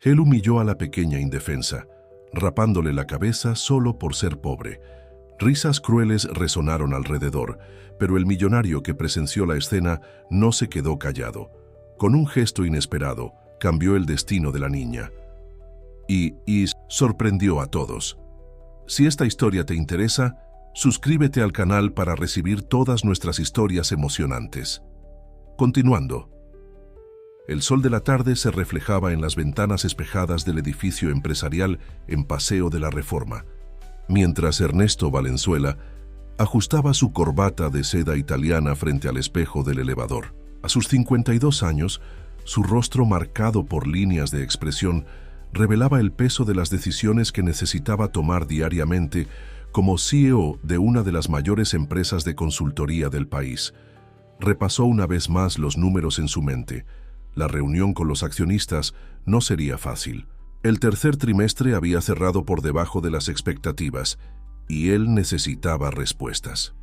Él humilló a la pequeña indefensa, rapándole la cabeza solo por ser pobre. Risas crueles resonaron alrededor, pero el millonario que presenció la escena no se quedó callado. Con un gesto inesperado, cambió el destino de la niña. Y sorprendió a todos. Si esta historia te interesa, suscríbete al canal para recibir todas nuestras historias emocionantes. Continuando. El sol de la tarde se reflejaba en las ventanas espejadas del edificio empresarial en Paseo de la Reforma, mientras Ernesto Valenzuela ajustaba su corbata de seda italiana frente al espejo del elevador. A sus 52 años, su rostro marcado por líneas de expresión revelaba el peso de las decisiones que necesitaba tomar diariamente como CEO de una de las mayores empresas de consultoría del país. Repasó una vez más los números en su mente. La reunión con los accionistas no sería fácil. El tercer trimestre había cerrado por debajo de las expectativas y él necesitaba respuestas.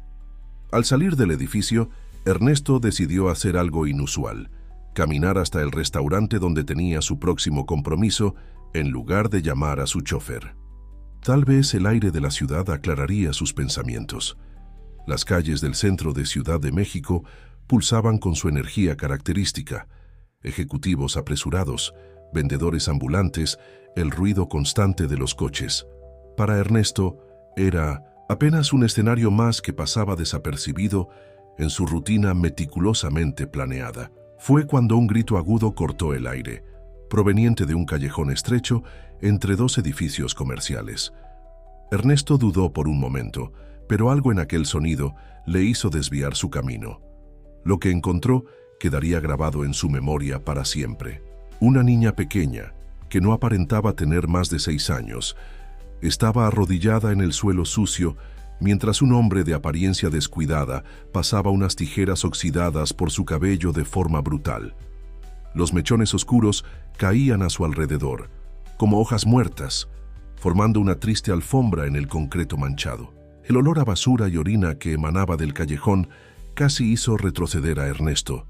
Al salir del edificio, Ernesto decidió hacer algo inusual: caminar hasta el restaurante donde tenía su próximo compromiso en lugar de llamar a su chofer. Tal vez el aire de la ciudad aclararía sus pensamientos. Las calles del centro de Ciudad de México pulsaban con su energía característica. Ejecutivos apresurados, vendedores ambulantes, el ruido constante de los coches. Para Ernesto era apenas un escenario más que pasaba desapercibido en su rutina meticulosamente planeada. Fue cuando un grito agudo cortó el aire, proveniente de un callejón estrecho entre dos edificios comerciales. Ernesto dudó por un momento, pero algo en aquel sonido le hizo desviar su camino. Lo que encontró quedaría grabado en su memoria para siempre. Una niña pequeña, que no aparentaba tener más de 6 años, estaba arrodillada en el suelo sucio mientras un hombre de apariencia descuidada pasaba unas tijeras oxidadas por su cabello de forma brutal. Los mechones oscuros caían a su alrededor, como hojas muertas, formando una triste alfombra en el concreto manchado. El olor a basura y orina que emanaba del callejón casi hizo retroceder a Ernesto,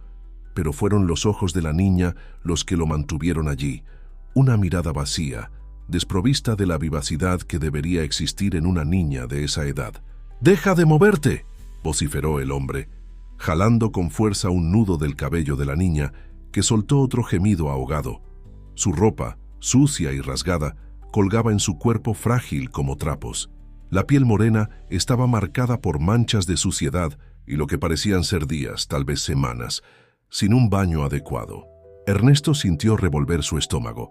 pero fueron los ojos de la niña los que lo mantuvieron allí, una mirada vacía, desprovista de la vivacidad que debería existir en una niña de esa edad. «¡Deja de moverte!», vociferó el hombre, jalando con fuerza un nudo del cabello de la niña, que soltó otro gemido ahogado. Su ropa, sucia y rasgada, colgaba en su cuerpo frágil como trapos. La piel morena estaba marcada por manchas de suciedad y lo que parecían ser días, tal vez semanas, sin un baño adecuado. Ernesto sintió revolver su estómago.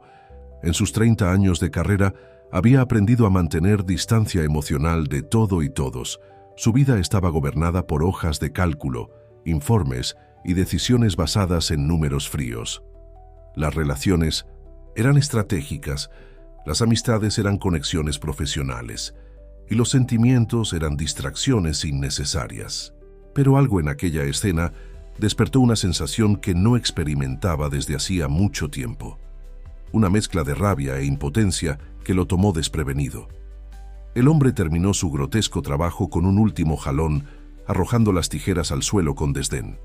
En sus 30 años de carrera, había aprendido a mantener distancia emocional de todo y todos. Su vida estaba gobernada por hojas de cálculo, informes y decisiones basadas en números fríos. Las relaciones eran estratégicas, las amistades eran conexiones profesionales y los sentimientos eran distracciones innecesarias. Pero algo en aquella escena despertó una sensación que no experimentaba desde hacía mucho tiempo. Una mezcla de rabia e impotencia que lo tomó desprevenido. El hombre terminó su grotesco trabajo con un último jalón, arrojando las tijeras al suelo con desdén.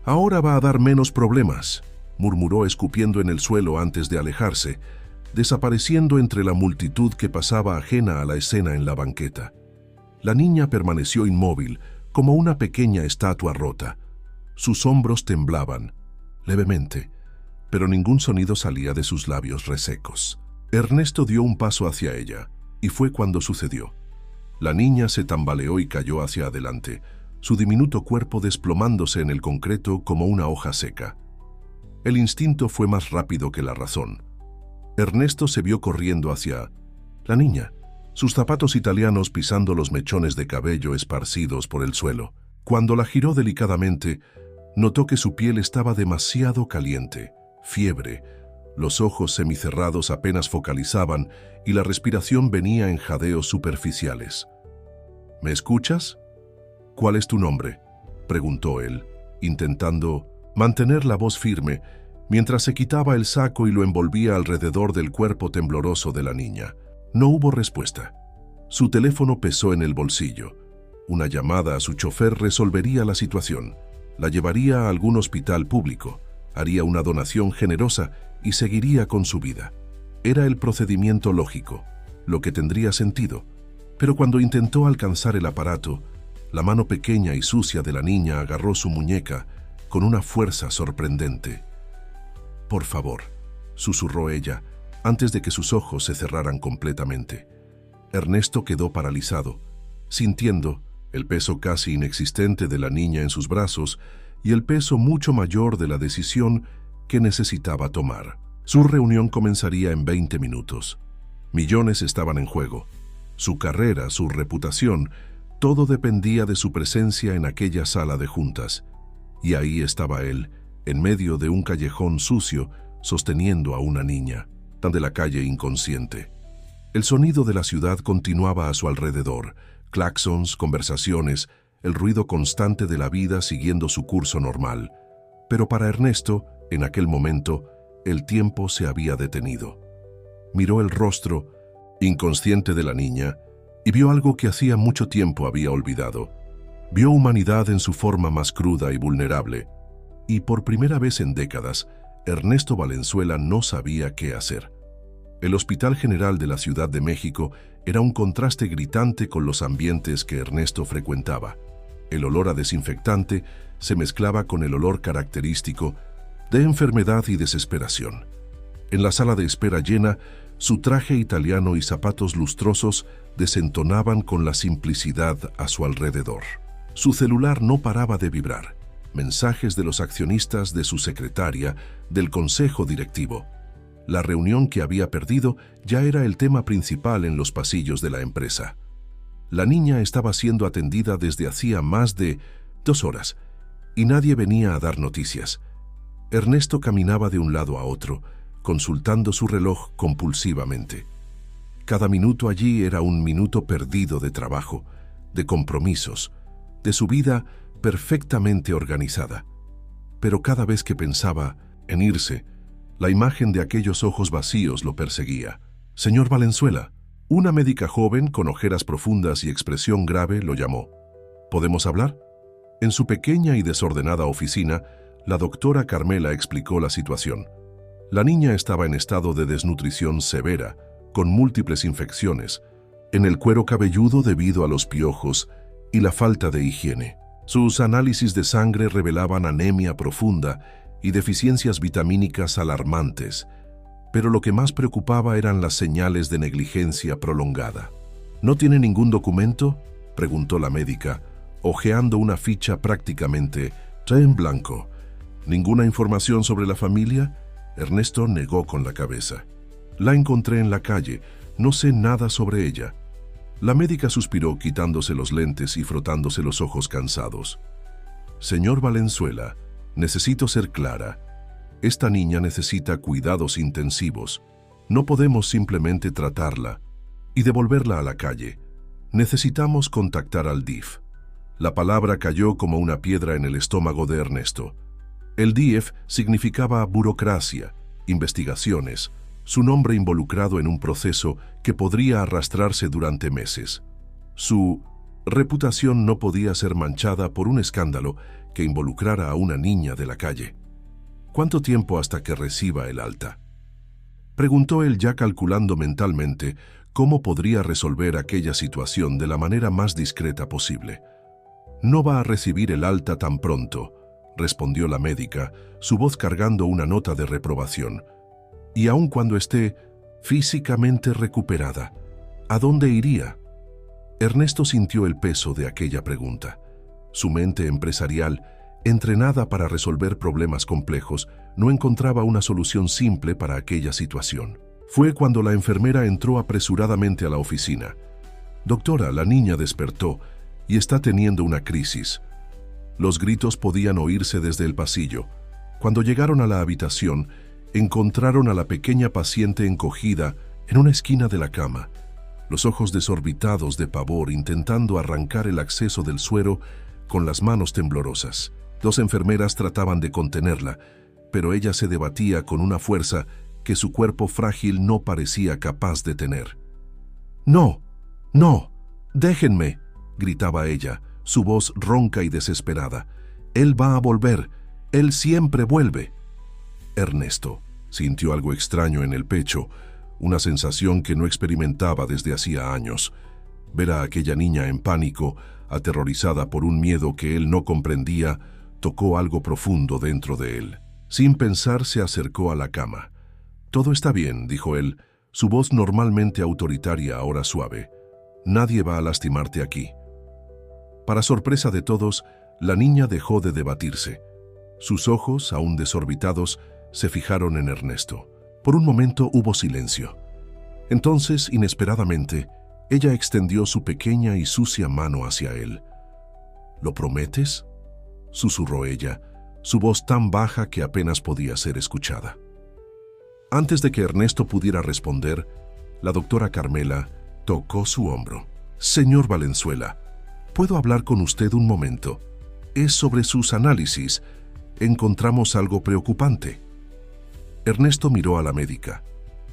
«Ahora va a dar menos problemas», murmuró escupiendo en el suelo antes de alejarse, desapareciendo entre la multitud que pasaba ajena a la escena en la banqueta. La niña permaneció inmóvil, como una pequeña estatua rota. Sus hombros temblaban, levemente, pero ningún sonido salía de sus labios resecos. Ernesto dio un paso hacia ella, y fue cuando sucedió. La niña se tambaleó y cayó hacia adelante, su diminuto cuerpo desplomándose en el concreto como una hoja seca. El instinto fue más rápido que la razón. Ernesto se vio corriendo hacia la niña, sus zapatos italianos pisando los mechones de cabello esparcidos por el suelo. Cuando la giró delicadamente, notó que su piel estaba demasiado caliente, fiebre, los ojos semicerrados apenas focalizaban y la respiración venía en jadeos superficiales. «¿Me escuchas? ¿Cuál es tu nombre?», preguntó él, intentando mantener la voz firme mientras se quitaba el saco y lo envolvía alrededor del cuerpo tembloroso de la niña. No hubo respuesta. Su teléfono pesó en el bolsillo. Una llamada a su chofer resolvería la situación. La llevaría a algún hospital público, haría una donación generosa y seguiría con su vida. Era el procedimiento lógico, lo que tendría sentido. Pero cuando intentó alcanzar el aparato, la mano pequeña y sucia de la niña agarró su muñeca con una fuerza sorprendente. «Por favor», susurró ella, antes de que sus ojos se cerraran completamente. Ernesto quedó paralizado, sintiendo el peso casi inexistente de la niña en sus brazos y el peso mucho mayor de la decisión que necesitaba tomar. Su reunión comenzaría en 20 minutos. Millones estaban en juego. Su carrera, su reputación, todo dependía de su presencia en aquella sala de juntas. Y ahí estaba él, en medio de un callejón sucio, sosteniendo a una niña, tan de la calle inconsciente. El sonido de la ciudad continuaba a su alrededor, claxons, conversaciones, el ruido constante de la vida siguiendo su curso normal. Pero para Ernesto, en aquel momento, el tiempo se había detenido. Miró el rostro inconsciente de la niña y vio algo que hacía mucho tiempo había olvidado. Vio humanidad en su forma más cruda y vulnerable. Y por primera vez en décadas, Ernesto Valenzuela no sabía qué hacer. El Hospital General de la Ciudad de México era un contraste gritante con los ambientes que Ernesto frecuentaba. El olor a desinfectante se mezclaba con el olor característico de enfermedad y desesperación. En la sala de espera llena, su traje italiano y zapatos lustrosos desentonaban con la simplicidad a su alrededor. Su celular no paraba de vibrar. Mensajes de los accionistas, de su secretaria, del consejo directivo. La reunión que había perdido ya era el tema principal en los pasillos de la empresa. La niña estaba siendo atendida desde hacía más de 2 horas y nadie venía a dar noticias. Ernesto caminaba de un lado a otro, consultando su reloj compulsivamente. Cada minuto allí era un minuto perdido de trabajo, de compromisos, de su vida perfectamente organizada. Pero cada vez que pensaba en irse, la imagen de aquellos ojos vacíos lo perseguía. «Señor Valenzuela», una médica joven con ojeras profundas y expresión grave lo llamó. «¿Podemos hablar?». En su pequeña y desordenada oficina, la doctora Carmela explicó la situación. La niña estaba en estado de desnutrición severa, con múltiples infecciones, en el cuero cabelludo debido a los piojos y la falta de higiene. Sus análisis de sangre revelaban anemia profunda y deficiencias vitamínicas alarmantes, pero lo que más preocupaba eran las señales de negligencia prolongada. «¿No tiene ningún documento?», preguntó la médica, hojeando una ficha prácticamente en blanco. «¿Ninguna información sobre la familia?». Ernesto negó con la cabeza. «La encontré en la calle, no sé nada sobre ella». La médica suspiró quitándose los lentes y frotándose los ojos cansados. «Señor Valenzuela, necesito ser clara. Esta niña necesita cuidados intensivos. No podemos simplemente tratarla y devolverla a la calle. Necesitamos contactar al DIF». La palabra cayó como una piedra en el estómago de Ernesto. El DIF significaba burocracia, investigaciones, su nombre involucrado en un proceso que podría arrastrarse durante meses. Su reputación no podía ser manchada por un escándalo que involucrara a una niña de la calle. «¿Cuánto tiempo hasta que reciba el alta?», preguntó él, ya calculando mentalmente cómo podría resolver aquella situación de la manera más discreta posible. «No va a recibir el alta tan pronto», respondió la médica, su voz cargando una nota de reprobación. «Y aun cuando esté físicamente recuperada, ¿a dónde iría?». Ernesto sintió el peso de aquella pregunta. Su mente empresarial, entrenada para resolver problemas complejos, no encontraba una solución simple para aquella situación. Fue cuando la enfermera entró apresuradamente a la oficina. «Doctora, la niña despertó y está teniendo una crisis». Los gritos podían oírse desde el pasillo. Cuando llegaron a la habitación, encontraron a la pequeña paciente encogida en una esquina de la cama, los ojos desorbitados de pavor intentando arrancar el acceso del suero con las manos temblorosas. 2 enfermeras trataban de contenerla, pero ella se debatía con una fuerza que su cuerpo frágil no parecía capaz de tener. «No, no, déjenme», gritaba ella, su voz ronca y desesperada. «Él va a volver, él siempre vuelve». Ernesto sintió algo extraño en el pecho, una sensación que no experimentaba desde hacía años. Ver a aquella niña en pánico, aterrorizada por un miedo que él no comprendía, tocó algo profundo dentro de él. Sin pensar, se acercó a la cama. «Todo está bien», dijo él, su voz normalmente autoritaria ahora suave. «Nadie va a lastimarte aquí». Para sorpresa de todos, la niña dejó de debatirse. Sus ojos, aún desorbitados, se fijaron en Ernesto. Por un momento hubo silencio. Entonces, inesperadamente, ella extendió su pequeña y sucia mano hacia él. «¿Lo prometes?», susurró ella, su voz tan baja que apenas podía ser escuchada. Antes de que Ernesto pudiera responder, la doctora Carmela tocó su hombro. «Señor Valenzuela, ¿puedo hablar con usted un momento? Es sobre sus análisis. Encontramos algo preocupante». Ernesto miró a la médica,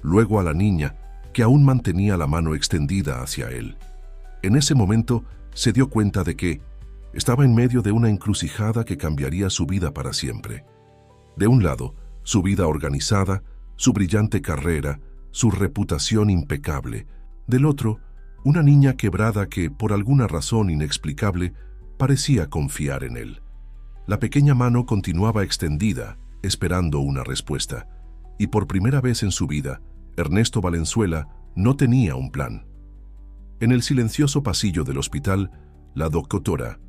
luego a la niña, que aún mantenía la mano extendida hacia él. En ese momento se dio cuenta de que estaba en medio de una encrucijada que cambiaría su vida para siempre. De un lado, su vida organizada, su brillante carrera, su reputación impecable. Del otro, una niña quebrada que, por alguna razón inexplicable, parecía confiar en él. La pequeña mano continuaba extendida, esperando una respuesta. Y por primera vez en su vida, Ernesto Valenzuela no tenía un plan. En el silencioso pasillo del hospital, la doctora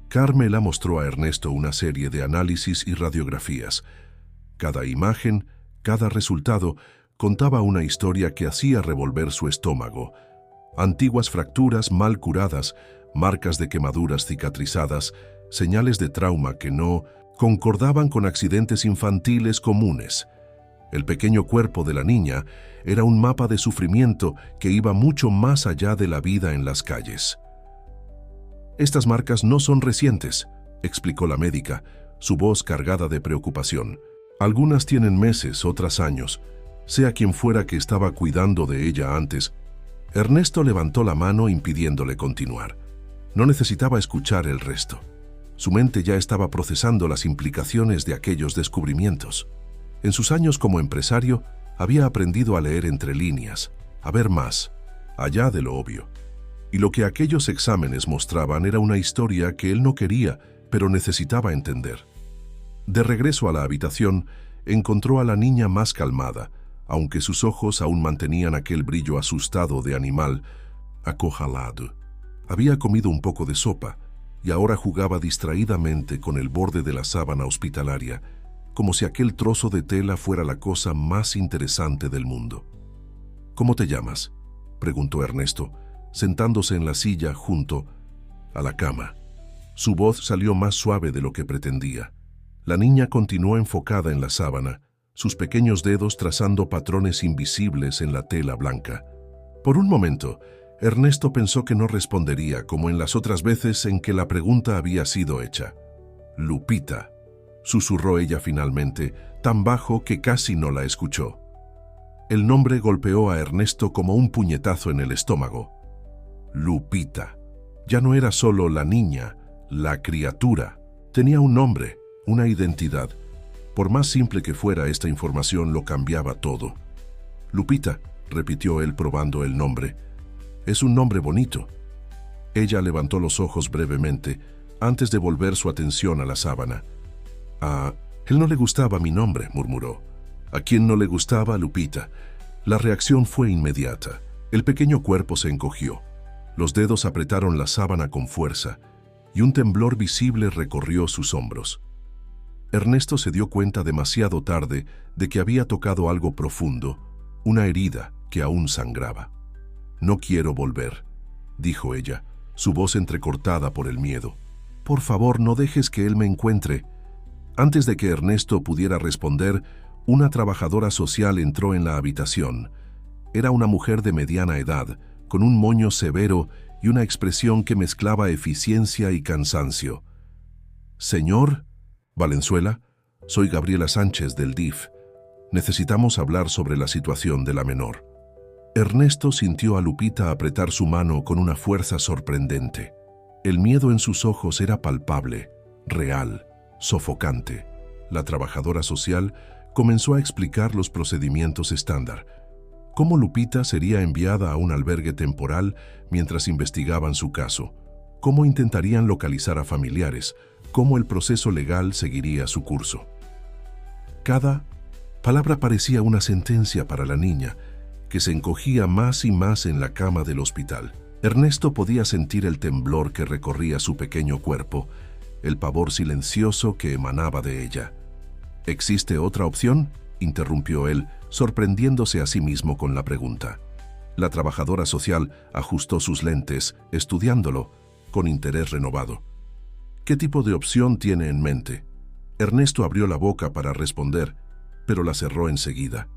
Carmela mostró a Ernesto una serie de análisis y radiografías. Cada imagen, cada resultado, contaba una historia que hacía revolver su estómago. Antiguas fracturas mal curadas, marcas de quemaduras cicatrizadas, señales de trauma que no concordaban con accidentes infantiles comunes. El pequeño cuerpo de la niña era un mapa de sufrimiento que iba mucho más allá de la vida en las calles. «Estas marcas no son recientes», explicó la médica, su voz cargada de preocupación. «Algunas tienen meses, otras años. Sea quien fuera que estaba cuidando de ella antes». Ernesto levantó la mano impidiéndole continuar. No necesitaba escuchar el resto. Su mente ya estaba procesando las implicaciones de aquellos descubrimientos. En sus años como empresario, había aprendido a leer entre líneas, a ver más, allá de lo obvio. Y lo que aquellos exámenes mostraban era una historia que él no quería, pero necesitaba entender. De regreso a la habitación, encontró a la niña más calmada, aunque sus ojos aún mantenían aquel brillo asustado de animal acorralado. Había comido un poco de sopa y ahora jugaba distraídamente con el borde de la sábana hospitalaria, como si aquel trozo de tela fuera la cosa más interesante del mundo. «¿Cómo te llamas?», preguntó Ernesto, sentándose en la silla junto a la cama. Su voz salió más suave de lo que pretendía. La niña continuó enfocada en la sábana, sus pequeños dedos trazando patrones invisibles en la tela blanca. Por un momento, Ernesto pensó que no respondería como en las otras veces en que la pregunta había sido hecha. «Lupita», susurró ella finalmente, tan bajo que casi no la escuchó. El nombre golpeó a Ernesto como un puñetazo en el estómago. Lupita. Ya no era solo la niña, la criatura. Tenía un nombre, una identidad. Por más simple que fuera, esta información lo cambiaba todo. «Lupita», repitió él probando el nombre. «Es un nombre bonito». Ella levantó los ojos brevemente, antes de volver su atención a la sábana. «A él no le gustaba mi nombre», murmuró. «¿A quién no le gustaba Lupita?». La reacción fue inmediata. El pequeño cuerpo se encogió. Los dedos apretaron la sábana con fuerza, y un temblor visible recorrió sus hombros. Ernesto se dio cuenta demasiado tarde de que había tocado algo profundo, una herida que aún sangraba. «No quiero volver», dijo ella, su voz entrecortada por el miedo. «Por favor, no dejes que él me encuentre». Antes de que Ernesto pudiera responder, una trabajadora social entró en la habitación. Era una mujer de mediana edad, con un moño severo y una expresión que mezclaba eficiencia y cansancio. «Señor Valenzuela, soy Gabriela Sánchez del DIF. Necesitamos hablar sobre la situación de la menor». Ernesto sintió a Lupita apretar su mano con una fuerza sorprendente. El miedo en sus ojos era palpable, real, sofocante. La trabajadora social comenzó a explicar los procedimientos estándar. ¿Cómo Lupita sería enviada a un albergue temporal mientras investigaban su caso? ¿Cómo intentarían localizar a familiares? ¿Cómo el proceso legal seguiría su curso? Cada palabra parecía una sentencia para la niña, que se encogía más y más en la cama del hospital. Ernesto podía sentir el temblor que recorría su pequeño cuerpo, el pavor silencioso que emanaba de ella. ¿Existe otra opción?, interrumpió él, sorprendiéndose a sí mismo con la pregunta. La trabajadora social ajustó sus lentes, estudiándolo con interés renovado. ¿Qué tipo de opción tiene en mente? Ernesto abrió la boca para responder, pero la cerró enseguida.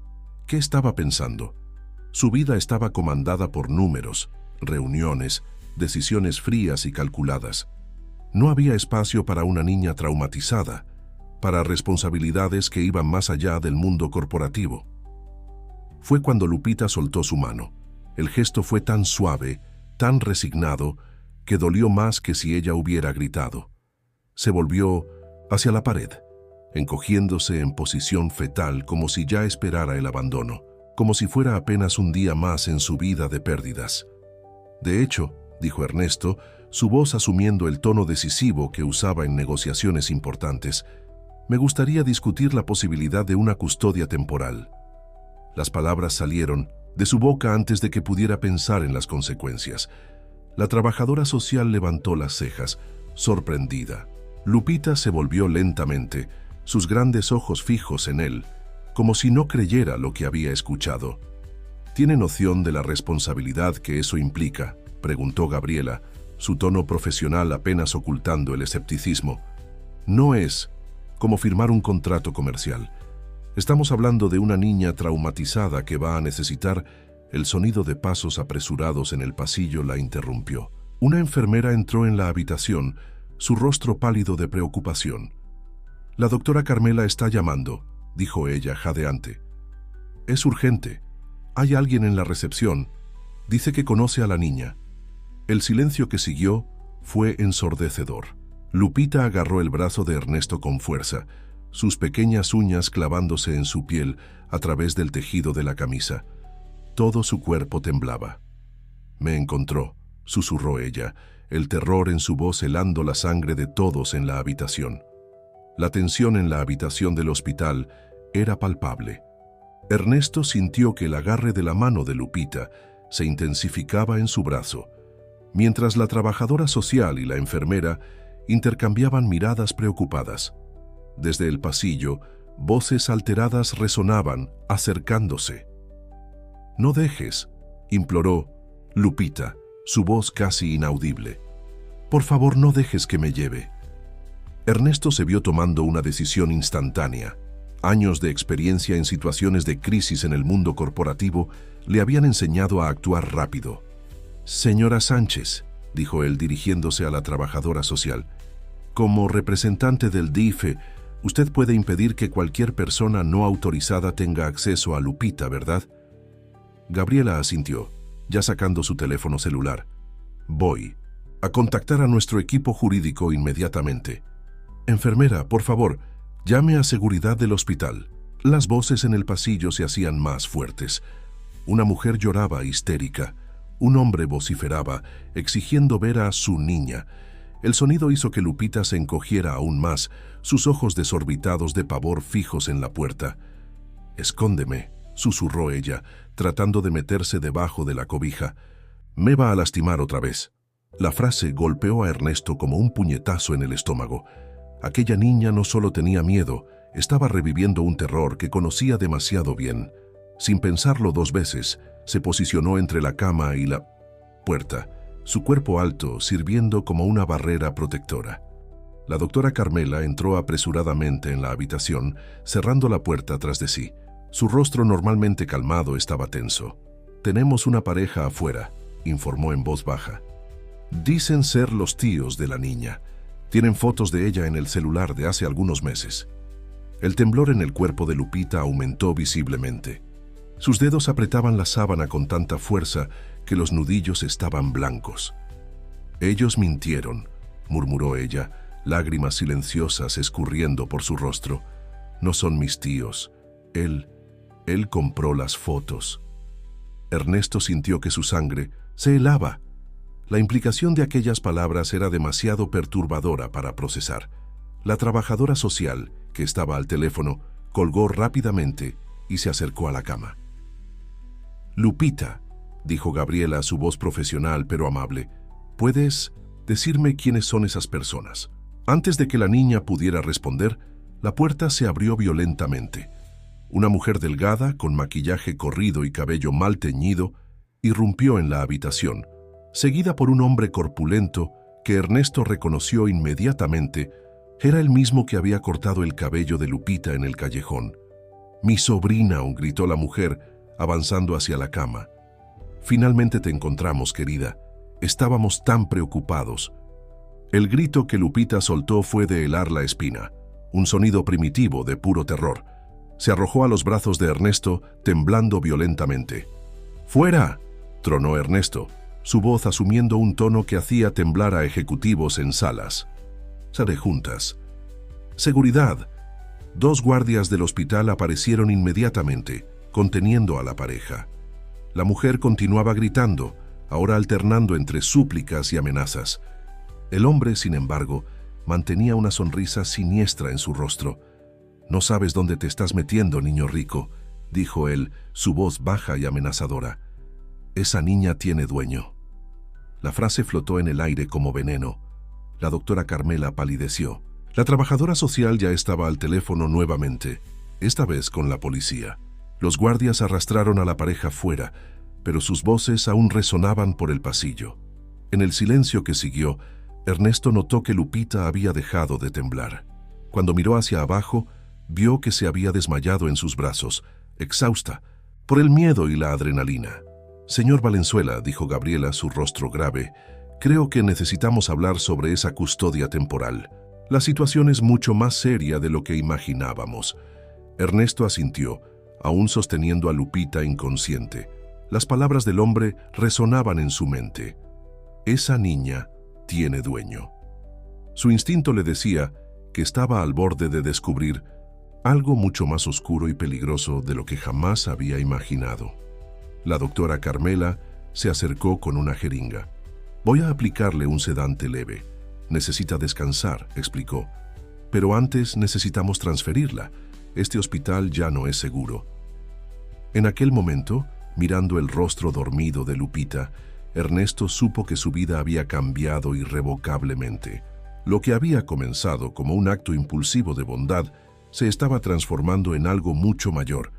¿Qué estaba pensando? Su vida estaba comandada por números, reuniones, decisiones frías y calculadas. No había espacio para una niña traumatizada, para responsabilidades que iban más allá del mundo corporativo. Fue cuando Lupita soltó su mano. El gesto fue tan suave, tan resignado, que dolió más que si ella hubiera gritado. Se volvió hacia la pared, encogiéndose en posición fetal como si ya esperara el abandono, como si fuera apenas un día más en su vida de pérdidas. De hecho, dijo Ernesto, su voz asumiendo el tono decisivo que usaba en negociaciones importantes, me gustaría discutir la posibilidad de una custodia temporal. Las palabras salieron de su boca antes de que pudiera pensar en las consecuencias. La trabajadora social levantó las cejas, sorprendida. Lupita se volvió lentamente, sus grandes ojos fijos en él, como si no creyera lo que había escuchado. ¿Tiene noción de la responsabilidad que eso implica?, preguntó Gabriela, su tono profesional apenas ocultando el escepticismo. No es como firmar un contrato comercial. Estamos hablando de una niña traumatizada que va a necesitar... El sonido de pasos apresurados en el pasillo la interrumpió. Una enfermera entró en la habitación, su rostro pálido de preocupación. «La doctora Carmela está llamando», dijo ella jadeante. «Es urgente. Hay alguien en la recepción. Dice que conoce a la niña». El silencio que siguió fue ensordecedor. Lupita agarró el brazo de Ernesto con fuerza, sus pequeñas uñas clavándose en su piel a través del tejido de la camisa. Todo su cuerpo temblaba. «Me encontró», susurró ella, el terror en su voz helando la sangre de todos en la habitación. La tensión en la habitación del hospital era palpable. Ernesto sintió que el agarre de la mano de Lupita se intensificaba en su brazo, mientras la trabajadora social y la enfermera intercambiaban miradas preocupadas. Desde el pasillo, voces alteradas resonaban, acercándose. «No dejes», imploró Lupita, su voz casi inaudible. «Por favor, no dejes que me lleve». Ernesto se vio tomando una decisión instantánea. Años de experiencia en situaciones de crisis en el mundo corporativo le habían enseñado a actuar rápido. «Señora Sánchez», dijo él dirigiéndose a la trabajadora social, «como representante del DIF, usted puede impedir que cualquier persona no autorizada tenga acceso a Lupita, ¿verdad?». Gabriela asintió, ya sacando su teléfono celular. «Voy a contactar a nuestro equipo jurídico inmediatamente». «Enfermera, por favor, llame a seguridad del hospital». Las voces en el pasillo se hacían más fuertes. Una mujer lloraba histérica. Un hombre vociferaba, exigiendo ver a su niña. El sonido hizo que Lupita se encogiera aún más, sus ojos desorbitados de pavor fijos en la puerta. «Escóndeme», susurró ella, tratando de meterse debajo de la cobija. «Me va a lastimar otra vez». La frase golpeó a Ernesto como un puñetazo en el estómago. Aquella niña no solo tenía miedo, estaba reviviendo un terror que conocía demasiado bien. Sin pensarlo dos veces, se posicionó entre la cama y la puerta, su cuerpo alto sirviendo como una barrera protectora. La doctora Carmela entró apresuradamente en la habitación, cerrando la puerta tras de sí. Su rostro normalmente calmado estaba tenso. «Tenemos una pareja afuera», informó en voz baja. «Dicen ser los tíos de la niña. Tienen fotos de ella en el celular de hace algunos meses». El temblor en el cuerpo de Lupita aumentó visiblemente. Sus dedos apretaban la sábana con tanta fuerza que los nudillos estaban blancos. «Ellos mintieron», murmuró ella, lágrimas silenciosas escurriendo por su rostro. «No son mis tíos. Él compró las fotos». Ernesto sintió que su sangre se helaba. La implicación de aquellas palabras era demasiado perturbadora para procesar. La trabajadora social, que estaba al teléfono, colgó rápidamente y se acercó a la cama. «Lupita», dijo Gabriela, su voz profesional pero amable, «¿puedes decirme quiénes son esas personas?» Antes de que la niña pudiera responder, la puerta se abrió violentamente. Una mujer delgada, con maquillaje corrido y cabello mal teñido, irrumpió en la habitación, seguida por un hombre corpulento que Ernesto reconoció inmediatamente. Era el mismo que había cortado el cabello de Lupita en el callejón. «Mi sobrina», gritó la mujer, avanzando hacia la cama. «Finalmente te encontramos, querida. Estábamos tan preocupados». El grito que Lupita soltó fue de helar la espina, un sonido primitivo de puro terror. Se arrojó a los brazos de Ernesto, temblando violentamente. «¡Fuera!», tronó Ernesto, su voz asumiendo un tono que hacía temblar a ejecutivos en salas. «Sale juntas». «Seguridad». 2 guardias del hospital aparecieron inmediatamente, conteniendo a la pareja. La mujer continuaba gritando, ahora alternando entre súplicas y amenazas. El hombre, sin embargo, mantenía una sonrisa siniestra en su rostro. «No sabes dónde te estás metiendo, niño rico», dijo él, su voz baja y amenazadora. «Esa niña tiene dueño». La frase flotó en el aire como veneno. La doctora Carmela palideció. La trabajadora social ya estaba al teléfono nuevamente, esta vez con la policía. Los guardias arrastraron a la pareja fuera, pero sus voces aún resonaban por el pasillo. En el silencio que siguió, Ernesto notó que Lupita había dejado de temblar. Cuando miró hacia abajo, vio que se había desmayado en sus brazos, exhausta, por el miedo y la adrenalina. «Señor Valenzuela», dijo Gabriela, su rostro grave, «creo que necesitamos hablar sobre esa custodia temporal. La situación es mucho más seria de lo que imaginábamos». Ernesto asintió, aún sosteniendo a Lupita inconsciente. Las palabras del hombre resonaban en su mente. «Esa niña tiene dueño». Su instinto le decía que estaba al borde de descubrir algo mucho más oscuro y peligroso de lo que jamás había imaginado. La doctora Carmela se acercó con una jeringa. «Voy a aplicarle un sedante leve. Necesita descansar», explicó. «Pero antes necesitamos transferirla. Este hospital ya no es seguro». En aquel momento, mirando el rostro dormido de Lupita, Ernesto supo que su vida había cambiado irrevocablemente. Lo que había comenzado como un acto impulsivo de bondad se estaba transformando en algo mucho mayor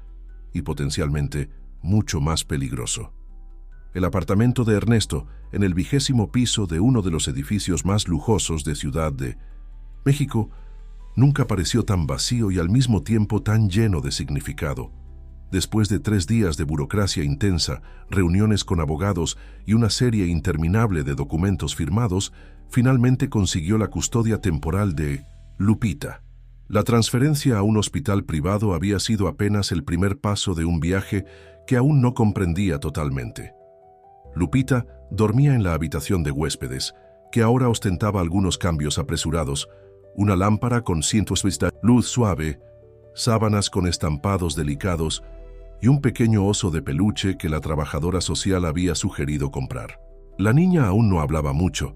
y potencialmente mucho más peligroso. El apartamento de Ernesto, en el 20º piso de uno de los edificios más lujosos de Ciudad de México, nunca pareció tan vacío y al mismo tiempo tan lleno de significado. Después de 3 días de burocracia intensa, reuniones con abogados y una serie interminable de documentos firmados, finalmente consiguió la custodia temporal de Lupita. La transferencia a un hospital privado había sido apenas el primer paso de un viaje que aún no comprendía totalmente. Lupita dormía en la habitación de huéspedes, que ahora ostentaba algunos cambios apresurados, una lámpara con cientos de luz suave, sábanas con estampados delicados y un pequeño oso de peluche que la trabajadora social había sugerido comprar. La niña aún no hablaba mucho,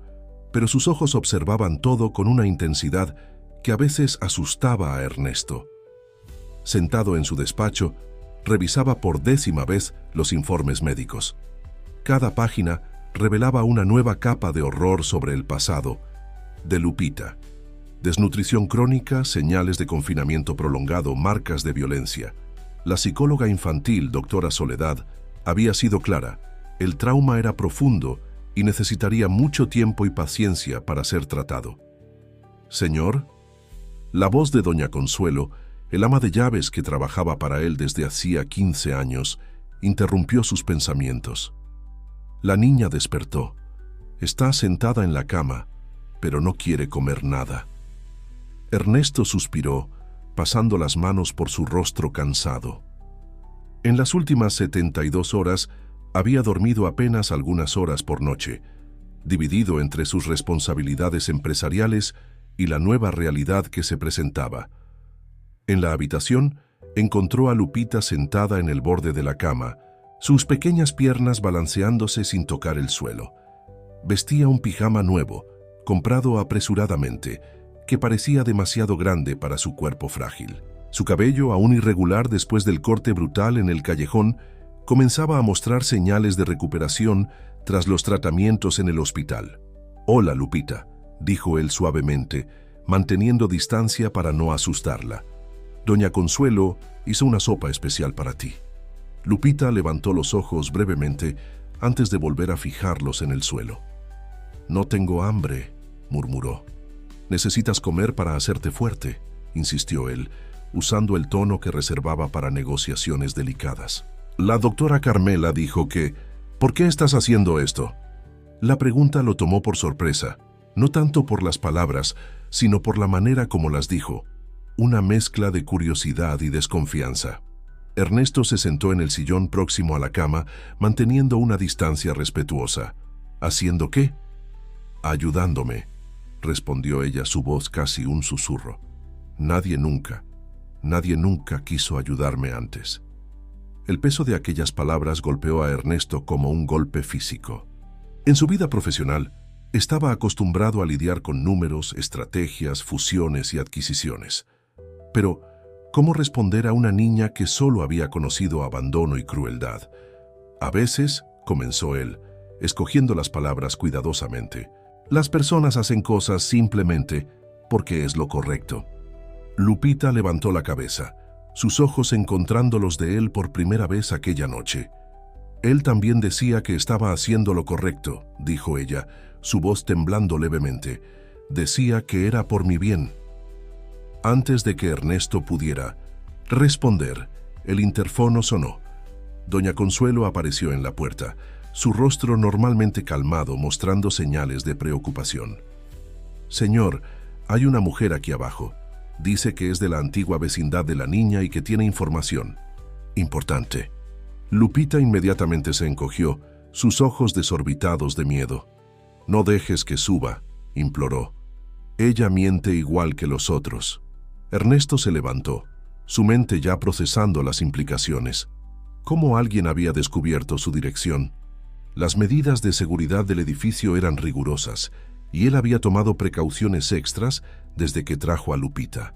pero sus ojos observaban todo con una intensidad que a veces asustaba a Ernesto. Sentado en su despacho, revisaba por 10ª vez los informes médicos. Cada página revelaba una nueva capa de horror sobre el pasado de Lupita. Desnutrición crónica, señales de confinamiento prolongado, marcas de violencia. La psicóloga infantil, doctora Soledad, había sido clara. El trauma era profundo y necesitaría mucho tiempo y paciencia para ser tratado. «Señor». La voz de doña Consuelo, el ama de llaves que trabajaba para él desde hacía 15 años, interrumpió sus pensamientos. La niña despertó. Está sentada en la cama, pero no quiere comer nada. Ernesto suspiró, pasando las manos por su rostro cansado. En las últimas 72 horas había dormido apenas algunas horas por noche, dividido entre sus responsabilidades empresariales y la nueva realidad que se presentaba. En la habitación encontró a Lupita sentada en el borde de la cama, sus pequeñas piernas balanceándose sin tocar el suelo. Vestía un pijama nuevo, comprado apresuradamente, que parecía demasiado grande para su cuerpo frágil. Su cabello, aún irregular después del corte brutal en el callejón, comenzaba a mostrar señales de recuperación tras los tratamientos en el hospital. «Hola, Lupita», dijo él suavemente, manteniendo distancia para no asustarla. «Doña Consuelo hizo una sopa especial para ti». Lupita levantó los ojos brevemente antes de volver a fijarlos en el suelo. «No tengo hambre», murmuró. «Necesitas comer para hacerte fuerte», insistió él, usando el tono que reservaba para negociaciones delicadas. La doctora Carmela dijo que, «¿Por qué estás haciendo esto?». La pregunta lo tomó por sorpresa, no tanto por las palabras, sino por la manera como las dijo, una mezcla de curiosidad y desconfianza. Ernesto se sentó en el sillón próximo a la cama, manteniendo una distancia respetuosa. «¿Haciendo qué?». «Ayudándome», respondió ella, su voz casi un susurro. Nadie nunca quiso ayudarme antes». El peso de aquellas palabras golpeó a Ernesto como un golpe físico. En su vida profesional, estaba acostumbrado a lidiar con números, estrategias, fusiones y adquisiciones. Pero, ¿cómo responder a una niña que solo había conocido abandono y crueldad? «A veces», comenzó él, escogiendo las palabras cuidadosamente, «las personas hacen cosas simplemente porque es lo correcto». Lupita levantó la cabeza, sus ojos encontrando los de él por primera vez aquella noche. «Él también decía que estaba haciendo lo correcto», dijo ella, su voz temblando levemente. «Decía que era por mi bien». Antes de que Ernesto pudiera responder, el interfono sonó. Doña Consuelo apareció en la puerta, su rostro normalmente calmado, mostrando señales de preocupación. «Señor, hay una mujer aquí abajo. Dice que es de la antigua vecindad de la niña y que tiene información importante». Lupita inmediatamente se encogió, sus ojos desorbitados de miedo. «No dejes que suba», imploró. «Ella miente igual que los otros». Ernesto se levantó, su mente ya procesando las implicaciones. ¿Cómo alguien había descubierto su dirección? Las medidas de seguridad del edificio eran rigurosas, y él había tomado precauciones extras desde que trajo a Lupita.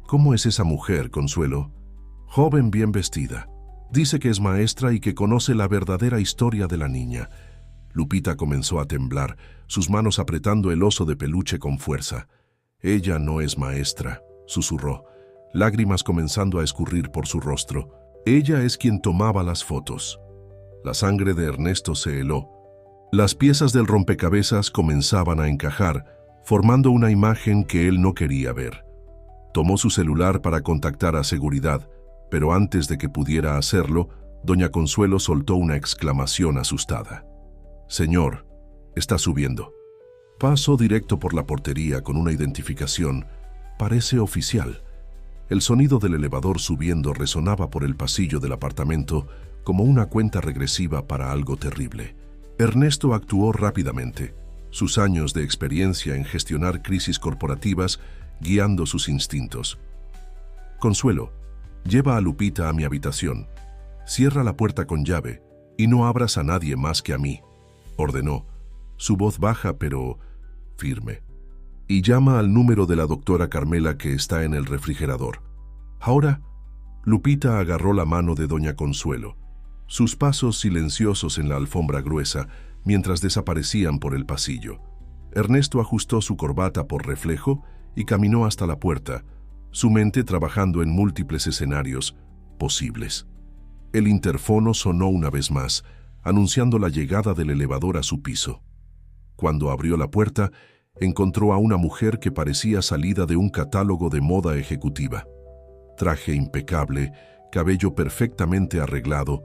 ¿Cómo es esa mujer, Consuelo? Joven, bien vestida. Dice que es maestra y que conoce la verdadera historia de la niña. Lupita comenzó a temblar, sus manos apretando el oso de peluche con fuerza. «Ella no es maestra», susurró, lágrimas comenzando a escurrir por su rostro. «Ella es quien tomaba las fotos». La sangre de Ernesto se heló. Las piezas del rompecabezas comenzaban a encajar, formando una imagen que él no quería ver. Tomó su celular para contactar a seguridad, pero antes de que pudiera hacerlo, doña Consuelo soltó una exclamación asustada. «Señor, está subiendo». Pasó directo por la portería con una identificación. Parece oficial. El sonido del elevador subiendo resonaba por el pasillo del apartamento como una cuenta regresiva para algo terrible. Ernesto actuó rápidamente, sus años de experiencia en gestionar crisis corporativas guiando sus instintos. «Consuelo, lleva a Lupita a mi habitación. Cierra la puerta con llave y no abras a nadie más que a mí», ordenó, su voz baja pero firme. «Y llama al número de la doctora Carmela que está en el refrigerador». Ahora, Lupita agarró la mano de doña Consuelo, sus pasos silenciosos en la alfombra gruesa mientras desaparecían por el pasillo. Ernesto ajustó su corbata por reflejo y caminó hasta la puerta, su mente trabajando en múltiples escenarios posibles. El interfono sonó una vez más, anunciando la llegada del elevador a su piso. Cuando abrió la puerta, encontró a una mujer que parecía salida de un catálogo de moda ejecutiva. Traje impecable, cabello perfectamente arreglado,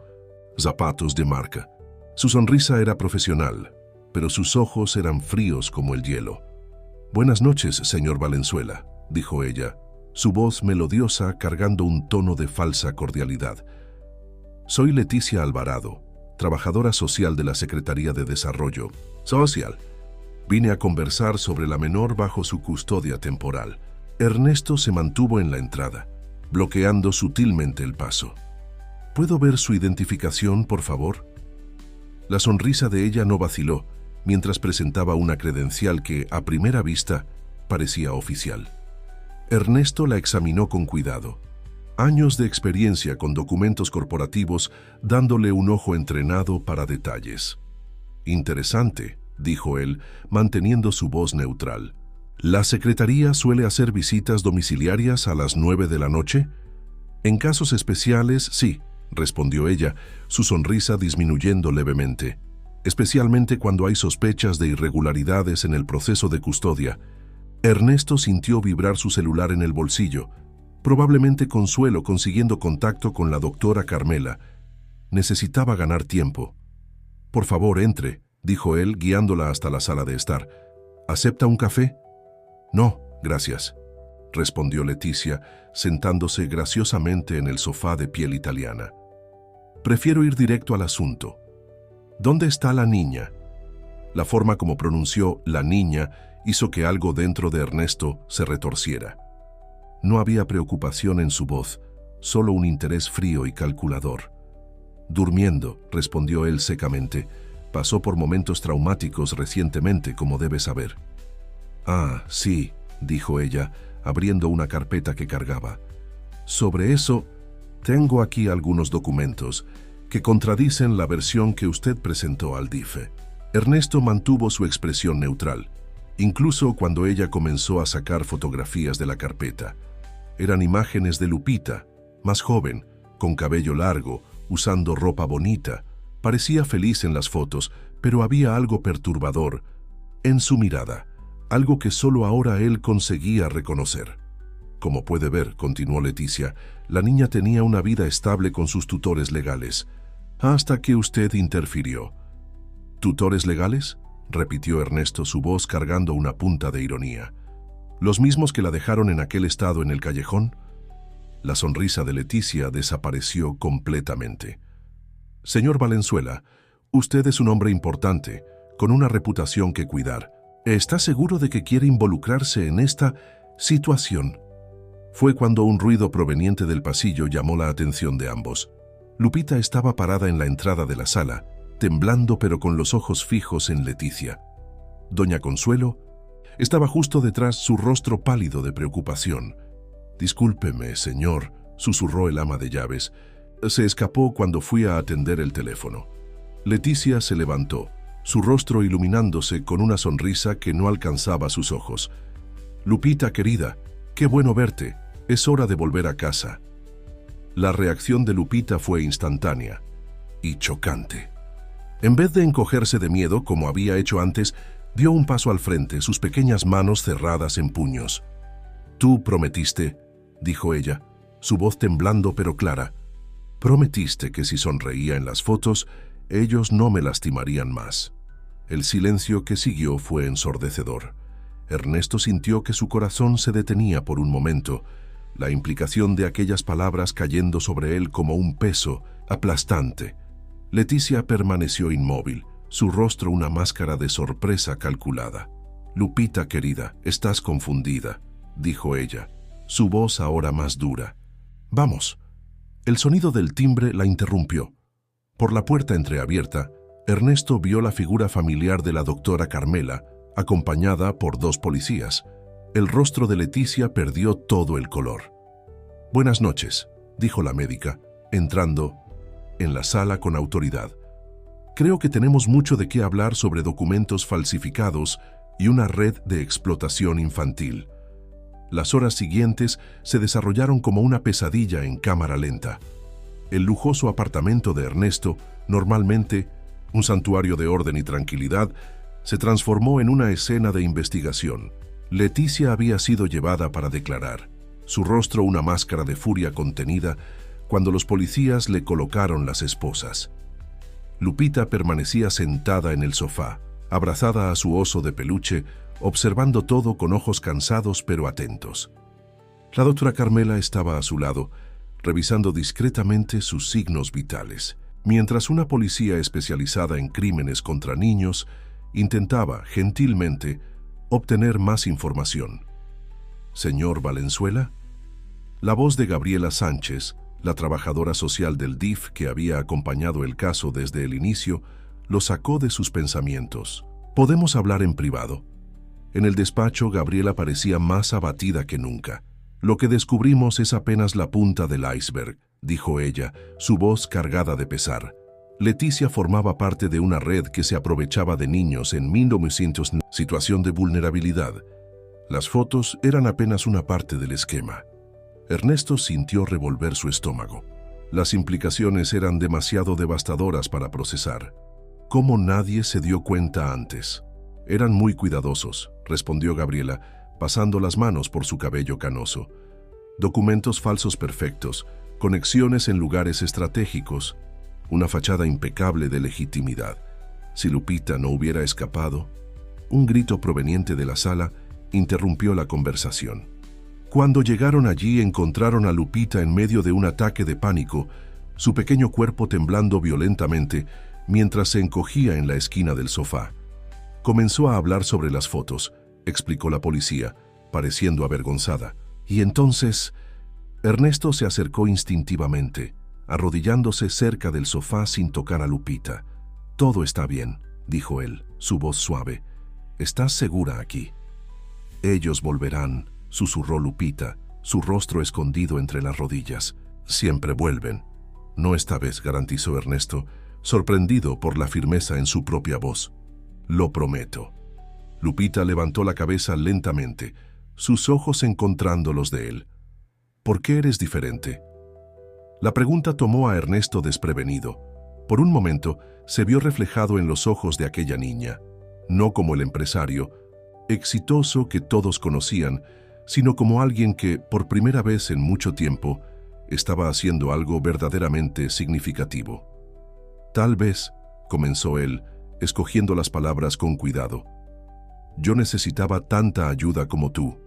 zapatos de marca. Su sonrisa era profesional, pero sus ojos eran fríos como el hielo. «Buenas noches, señor Valenzuela», dijo ella, su voz melodiosa cargando un tono de falsa cordialidad. «Soy Leticia Alvarado, trabajadora social de la Secretaría de Desarrollo Social. Vine a conversar sobre la menor bajo su custodia temporal». Ernesto se mantuvo en la entrada, bloqueando sutilmente el paso. ¿Puedo ver su identificación, por favor? La sonrisa de ella no vaciló, mientras presentaba una credencial que, a primera vista, parecía oficial. Ernesto la examinó con cuidado. Años de experiencia con documentos corporativos dándole un ojo entrenado para detalles. Interesante, dijo él, manteniendo su voz neutral. ¿La secretaría suele hacer visitas domiciliarias a las 9 de la noche? En casos especiales, sí, respondió ella, su sonrisa disminuyendo levemente. Especialmente cuando hay sospechas de irregularidades en el proceso de custodia. Ernesto sintió vibrar su celular en el bolsillo, probablemente Consuelo consiguiendo contacto con la doctora Carmela. Necesitaba ganar tiempo. Por favor, entre, dijo él, guiándola hasta la sala de estar. ¿Acepta un café? No, gracias, respondió Leticia, sentándose graciosamente en el sofá de piel italiana. Prefiero ir directo al asunto. ¿Dónde está la niña? La forma como pronunció la niña hizo que algo dentro de Ernesto se retorciera. No había preocupación en su voz, solo un interés frío y calculador. Durmiendo, respondió él secamente. Pasó por momentos traumáticos recientemente, como debes saber. Ah, sí, dijo ella, abriendo una carpeta que cargaba. Sobre eso, tengo aquí algunos documentos que contradicen la versión que usted presentó al DIFE. Ernesto mantuvo su expresión neutral, incluso cuando ella comenzó a sacar fotografías de la carpeta. Eran imágenes de Lupita, más joven, con cabello largo, usando ropa bonita. Parecía feliz en las fotos, pero había algo perturbador en su mirada, algo que solo ahora él conseguía reconocer. Como puede ver, continuó Leticia, la niña tenía una vida estable con sus tutores legales, hasta que usted interfirió. ¿Tutores legales?, repitió Ernesto, su voz cargando una punta de ironía. ¿Los mismos que la dejaron en aquel estado en el callejón? La sonrisa de Leticia desapareció completamente. Señor Valenzuela, usted es un hombre importante, con una reputación que cuidar. ¿Está seguro de que quiere involucrarse en esta situación? Fue cuando un ruido proveniente del pasillo llamó la atención de ambos. Lupita estaba parada en la entrada de la sala, temblando pero con los ojos fijos en Leticia. Doña Consuelo estaba justo detrás, su rostro pálido de preocupación. «Discúlpeme, señor», susurró el ama de llaves. «Se escapó cuando fui a atender el teléfono». Leticia se levantó, su rostro iluminándose con una sonrisa que no alcanzaba sus ojos. «Lupita, querida, qué bueno verte. Es hora de volver a casa». La reacción de Lupita fue instantánea y chocante. En vez de encogerse de miedo, como había hecho antes, dio un paso al frente, sus pequeñas manos cerradas en puños. «Tú prometiste», dijo ella, su voz temblando pero clara. «Prometiste que si sonreía en las fotos, ellos no me lastimarían más». El silencio que siguió fue ensordecedor. Ernesto sintió que su corazón se detenía por un momento, la implicación de aquellas palabras cayendo sobre él como un peso aplastante. Leticia permaneció inmóvil, su rostro una máscara de sorpresa calculada. «Lupita, querida, estás confundida», dijo ella, su voz ahora más dura. «Vamos». El sonido del timbre la interrumpió. Por la puerta entreabierta, Ernesto vio la figura familiar de la doctora Carmela, acompañada por dos policías. El rostro de Leticia perdió todo el color. «Buenas noches», dijo la médica, entrando en la sala con autoridad. «Creo que tenemos mucho de qué hablar sobre documentos falsificados y una red de explotación infantil». Las horas siguientes se desarrollaron como una pesadilla en cámara lenta. El lujoso apartamento de Ernesto, normalmente un santuario de orden y tranquilidad, se transformó en una escena de investigación. Leticia había sido llevada para declarar, su rostro una máscara de furia contenida, cuando los policías le colocaron las esposas. Lupita permanecía sentada en el sofá, abrazada a su oso de peluche, observando todo con ojos cansados pero atentos. La doctora Carmela estaba a su lado, revisando discretamente sus signos vitales, mientras una policía especializada en crímenes contra niños intentaba, gentilmente, obtener más información. «Señor Valenzuela». La voz de Gabriela Sánchez, La trabajadora social del DIF que había acompañado el caso desde el inicio lo sacó de sus pensamientos. «Podemos hablar en privado». En el despacho, Gabriela parecía más abatida que nunca. «Lo que descubrimos es apenas la punta del iceberg», dijo ella, su voz cargada de pesar. Leticia formaba parte de una red que se aprovechaba de niños en 1900, situación de vulnerabilidad. Las fotos eran apenas una parte del esquema. Ernesto sintió revolver su estómago. Las implicaciones eran demasiado devastadoras para procesar. ¿Cómo nadie se dio cuenta antes? Eran muy cuidadosos, respondió Gabriela, pasando las manos por su cabello canoso. Documentos falsos perfectos, conexiones en lugares estratégicos, una fachada impecable de legitimidad. Si Lupita no hubiera escapado... Un grito proveniente de la sala interrumpió la conversación. Cuando llegaron allí, encontraron a Lupita en medio de un ataque de pánico, su pequeño cuerpo temblando violentamente mientras se encogía en la esquina del sofá. Comenzó a hablar sobre las fotos, explicó la policía, pareciendo avergonzada. Y entonces, Ernesto se acercó instintivamente, arrodillándose cerca del sofá sin tocar a Lupita. «Todo está bien», dijo él, su voz suave. «¿Estás segura aquí?» «Ellos volverán», susurró Lupita, su rostro escondido entre las rodillas. «Siempre vuelven». «No esta vez», garantizó Ernesto, sorprendido por la firmeza en su propia voz. «Lo prometo». Lupita levantó la cabeza lentamente, sus ojos encontrando los de él. «¿Por qué eres diferente?» La pregunta tomó a Ernesto desprevenido. Por un momento, se vio reflejado en los ojos de aquella niña, no como el empresario exitoso que todos conocían, sino como alguien que, por primera vez en mucho tiempo, estaba haciendo algo verdaderamente significativo. «Tal vez», comenzó él, escogiendo las palabras con cuidado, «yo necesitaba tanta ayuda como tú».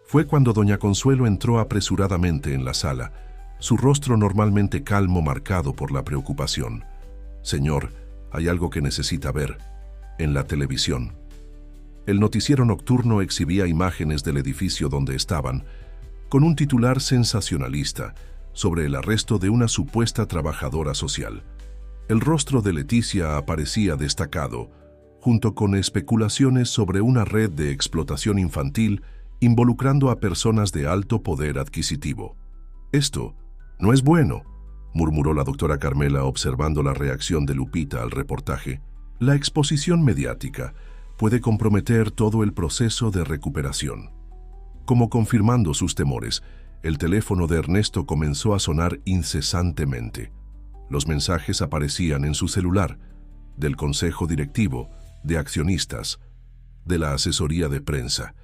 Fue cuando doña Consuelo entró apresuradamente en la sala, su rostro normalmente calmo marcado por la preocupación. «Señor, hay algo que necesita ver. En la televisión». El noticiero nocturno exhibía imágenes del edificio donde estaban, con un titular sensacionalista sobre el arresto de una supuesta trabajadora social. El rostro de Leticia aparecía destacado, junto con especulaciones sobre una red de explotación infantil involucrando a personas de alto poder adquisitivo. «Esto no es bueno», murmuró la doctora Carmela observando la reacción de Lupita al reportaje. «La exposición mediática puede comprometer todo el proceso de recuperación». Como confirmando sus temores, el teléfono de Ernesto comenzó a sonar incesantemente. Los mensajes aparecían en su celular, del consejo directivo, de accionistas, de la asesoría de prensa.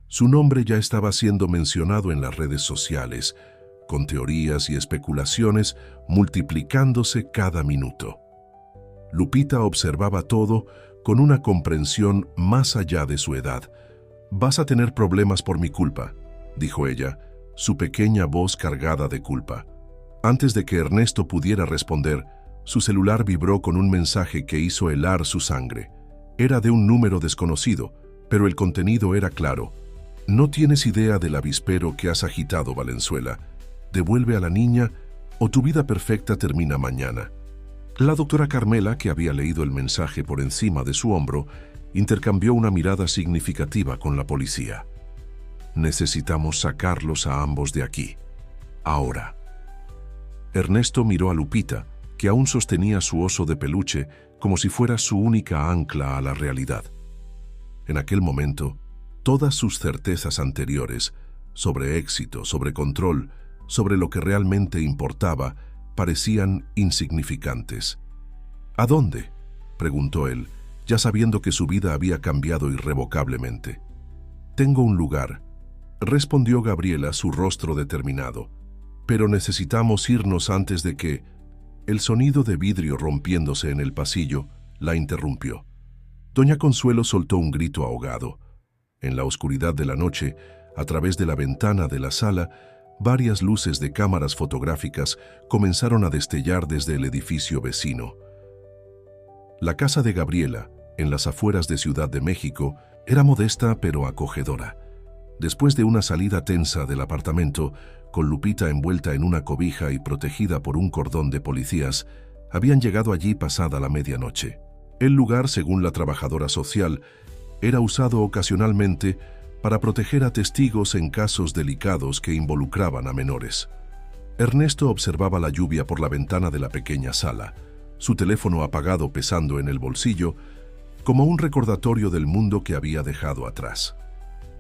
Su nombre ya estaba siendo mencionado en las redes sociales, con teorías y especulaciones multiplicándose cada minuto. Lupita observaba todo con una comprensión más allá de su edad. «Vas a tener problemas por mi culpa», dijo ella, su pequeña voz cargada de culpa. Antes de que Ernesto pudiera responder, su celular vibró con un mensaje que hizo helar su sangre. Era de un número desconocido, pero el contenido era claro. «No tienes idea del avispero que has agitado, Valenzuela. Devuelve a la niña o tu vida perfecta termina mañana». La doctora Carmela, que había leído el mensaje por encima de su hombro, intercambió una mirada significativa con la policía. «Necesitamos sacarlos a ambos de aquí. Ahora». Ernesto miró a Lupita, que aún sostenía su oso de peluche como si fuera su única ancla a la realidad. En aquel momento, todas sus certezas anteriores, sobre éxito, sobre control, sobre lo que realmente importaba, parecían insignificantes. «¿A dónde?», preguntó él, ya sabiendo que su vida había cambiado irrevocablemente. «Tengo un lugar», respondió Gabriela, su rostro determinado. «Pero necesitamos irnos antes de que...». El sonido de vidrio rompiéndose en el pasillo la interrumpió. Doña Consuelo soltó un grito ahogado. En la oscuridad de la noche, a través de la ventana de la sala, varias luces de cámaras fotográficas comenzaron a destellar desde el edificio vecino. La casa de Gabriela, en las afueras de Ciudad de México, era modesta pero acogedora. Después de una salida tensa del apartamento, con Lupita envuelta en una cobija y protegida por un cordón de policías, habían llegado allí pasada la medianoche. El lugar, según la trabajadora social, era usado ocasionalmente para proteger a testigos en casos delicados que involucraban a menores. Ernesto observaba la lluvia por la ventana de la pequeña sala, su teléfono apagado pesando en el bolsillo, como un recordatorio del mundo que había dejado atrás.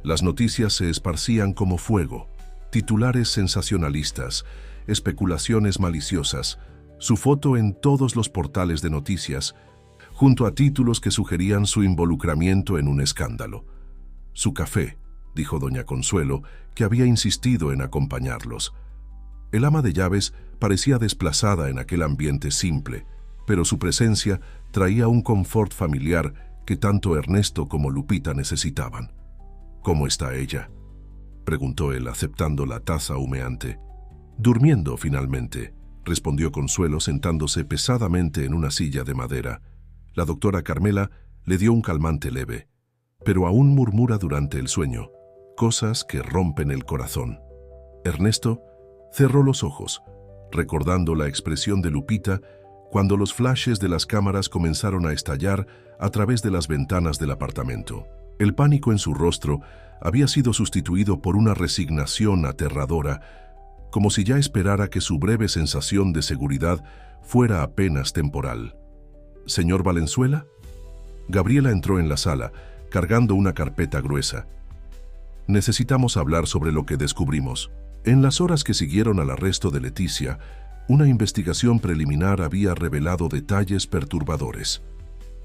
Las noticias se esparcían como fuego, titulares sensacionalistas, especulaciones maliciosas, su foto en todos los portales de noticias, junto a títulos que sugerían su involucramiento en un escándalo. «Su café», dijo doña Consuelo, que había insistido en acompañarlos. El ama de llaves parecía desplazada en aquel ambiente simple, pero su presencia traía un confort familiar que tanto Ernesto como Lupita necesitaban. «¿Cómo está ella?», preguntó él, aceptando la taza humeante. «Durmiendo, finalmente», respondió Consuelo, sentándose pesadamente en una silla de madera. La doctora Carmela le dio un calmante leve, pero aún murmura durante el sueño, cosas que rompen el corazón. Ernesto cerró los ojos, recordando la expresión de Lupita cuando los flashes de las cámaras comenzaron a estallar a través de las ventanas del apartamento. El pánico en su rostro había sido sustituido por una resignación aterradora, como si ya esperara que su breve sensación de seguridad fuera apenas temporal. «¿Señor Valenzuela?» Gabriela entró en la sala, cargando una carpeta gruesa. «Necesitamos hablar sobre lo que descubrimos». En las horas que siguieron al arresto de Leticia, una investigación preliminar había revelado detalles perturbadores.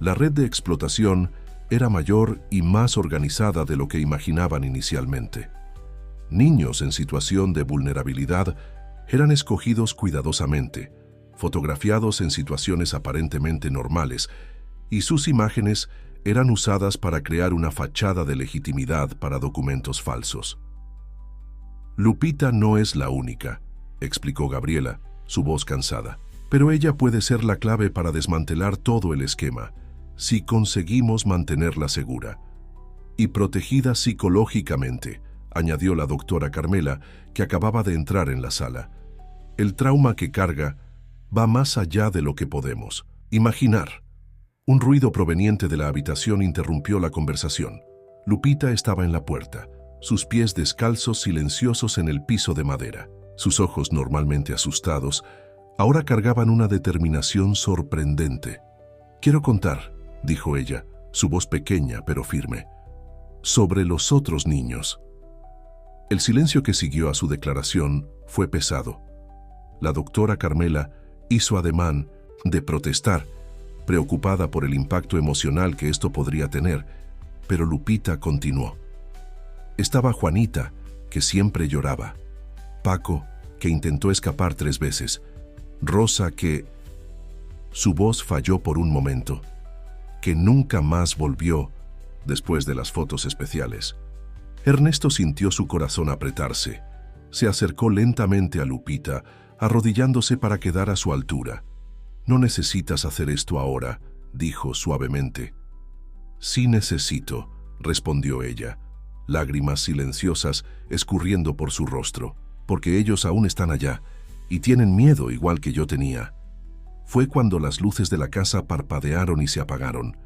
La red de explotación era mayor y más organizada de lo que imaginaban inicialmente. Niños en situación de vulnerabilidad eran escogidos cuidadosamente, fotografiados en situaciones aparentemente normales, y sus imágenes eran usadas para crear una fachada de legitimidad para documentos falsos. «Lupita no es la única», explicó Gabriela, su voz cansada. «Pero ella puede ser la clave para desmantelar todo el esquema, si conseguimos mantenerla segura y protegida psicológicamente», añadió la doctora Carmela, que acababa de entrar en la sala. «El trauma que carga va más allá de lo que podemos imaginar». Un ruido proveniente de la habitación interrumpió la conversación. Lupita estaba en la puerta, sus pies descalzos silenciosos en el piso de madera. Sus ojos, normalmente asustados, ahora cargaban una determinación sorprendente. «Quiero contar», dijo ella, su voz pequeña pero firme, «sobre los otros niños». El silencio que siguió a su declaración fue pesado. La doctora Carmela hizo ademán de protestar, preocupada por el impacto emocional que esto podría tener, pero Lupita continuó. Estaba Juanita, que siempre lloraba; Paco, que intentó escapar 3 veces; Rosa, que... Su voz falló por un momento, que nunca más volvió después de las fotos especiales. Ernesto sintió su corazón apretarse. Se acercó lentamente a Lupita, arrodillándose para quedar a su altura. «No necesitas hacer esto ahora», dijo suavemente. «Sí necesito», respondió ella, lágrimas silenciosas escurriendo por su rostro, «porque ellos aún están allá y tienen miedo igual que yo tenía». Fue cuando las luces de la casa parpadearon y se apagaron.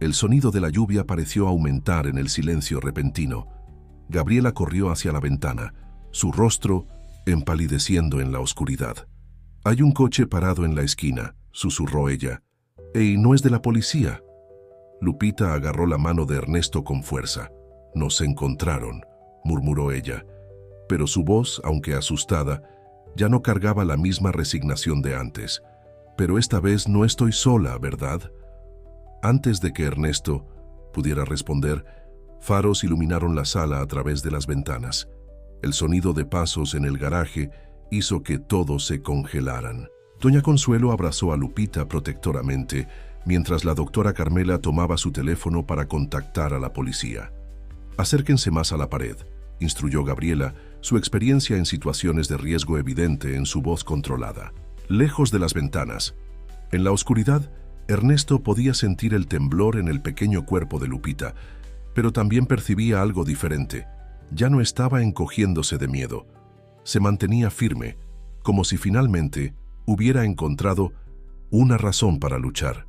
El sonido de la lluvia pareció aumentar en el silencio repentino. Gabriela corrió hacia la ventana, su rostro empalideciendo en la oscuridad. «Hay un coche parado en la esquina», susurró ella. «¿Y no es de la policía?» Lupita agarró la mano de Ernesto con fuerza. «Nos encontraron», murmuró ella, pero su voz, aunque asustada, ya no cargaba la misma resignación de antes. «Pero esta vez no estoy sola, ¿verdad?» Antes de que Ernesto pudiera responder, faros iluminaron la sala a través de las ventanas. El sonido de pasos en el garaje hizo que todos se congelaran. Doña Consuelo abrazó a Lupita protectoramente, mientras la doctora Carmela tomaba su teléfono para contactar a la policía. «Acérquense más a la pared», instruyó Gabriela, su experiencia en situaciones de riesgo evidente en su voz controlada. Lejos de las ventanas, en la oscuridad, Ernesto podía sentir el temblor en el pequeño cuerpo de Lupita, pero también percibía algo diferente, ya no estaba encogiéndose de miedo. Se mantenía firme, como si finalmente hubiera encontrado una razón para luchar.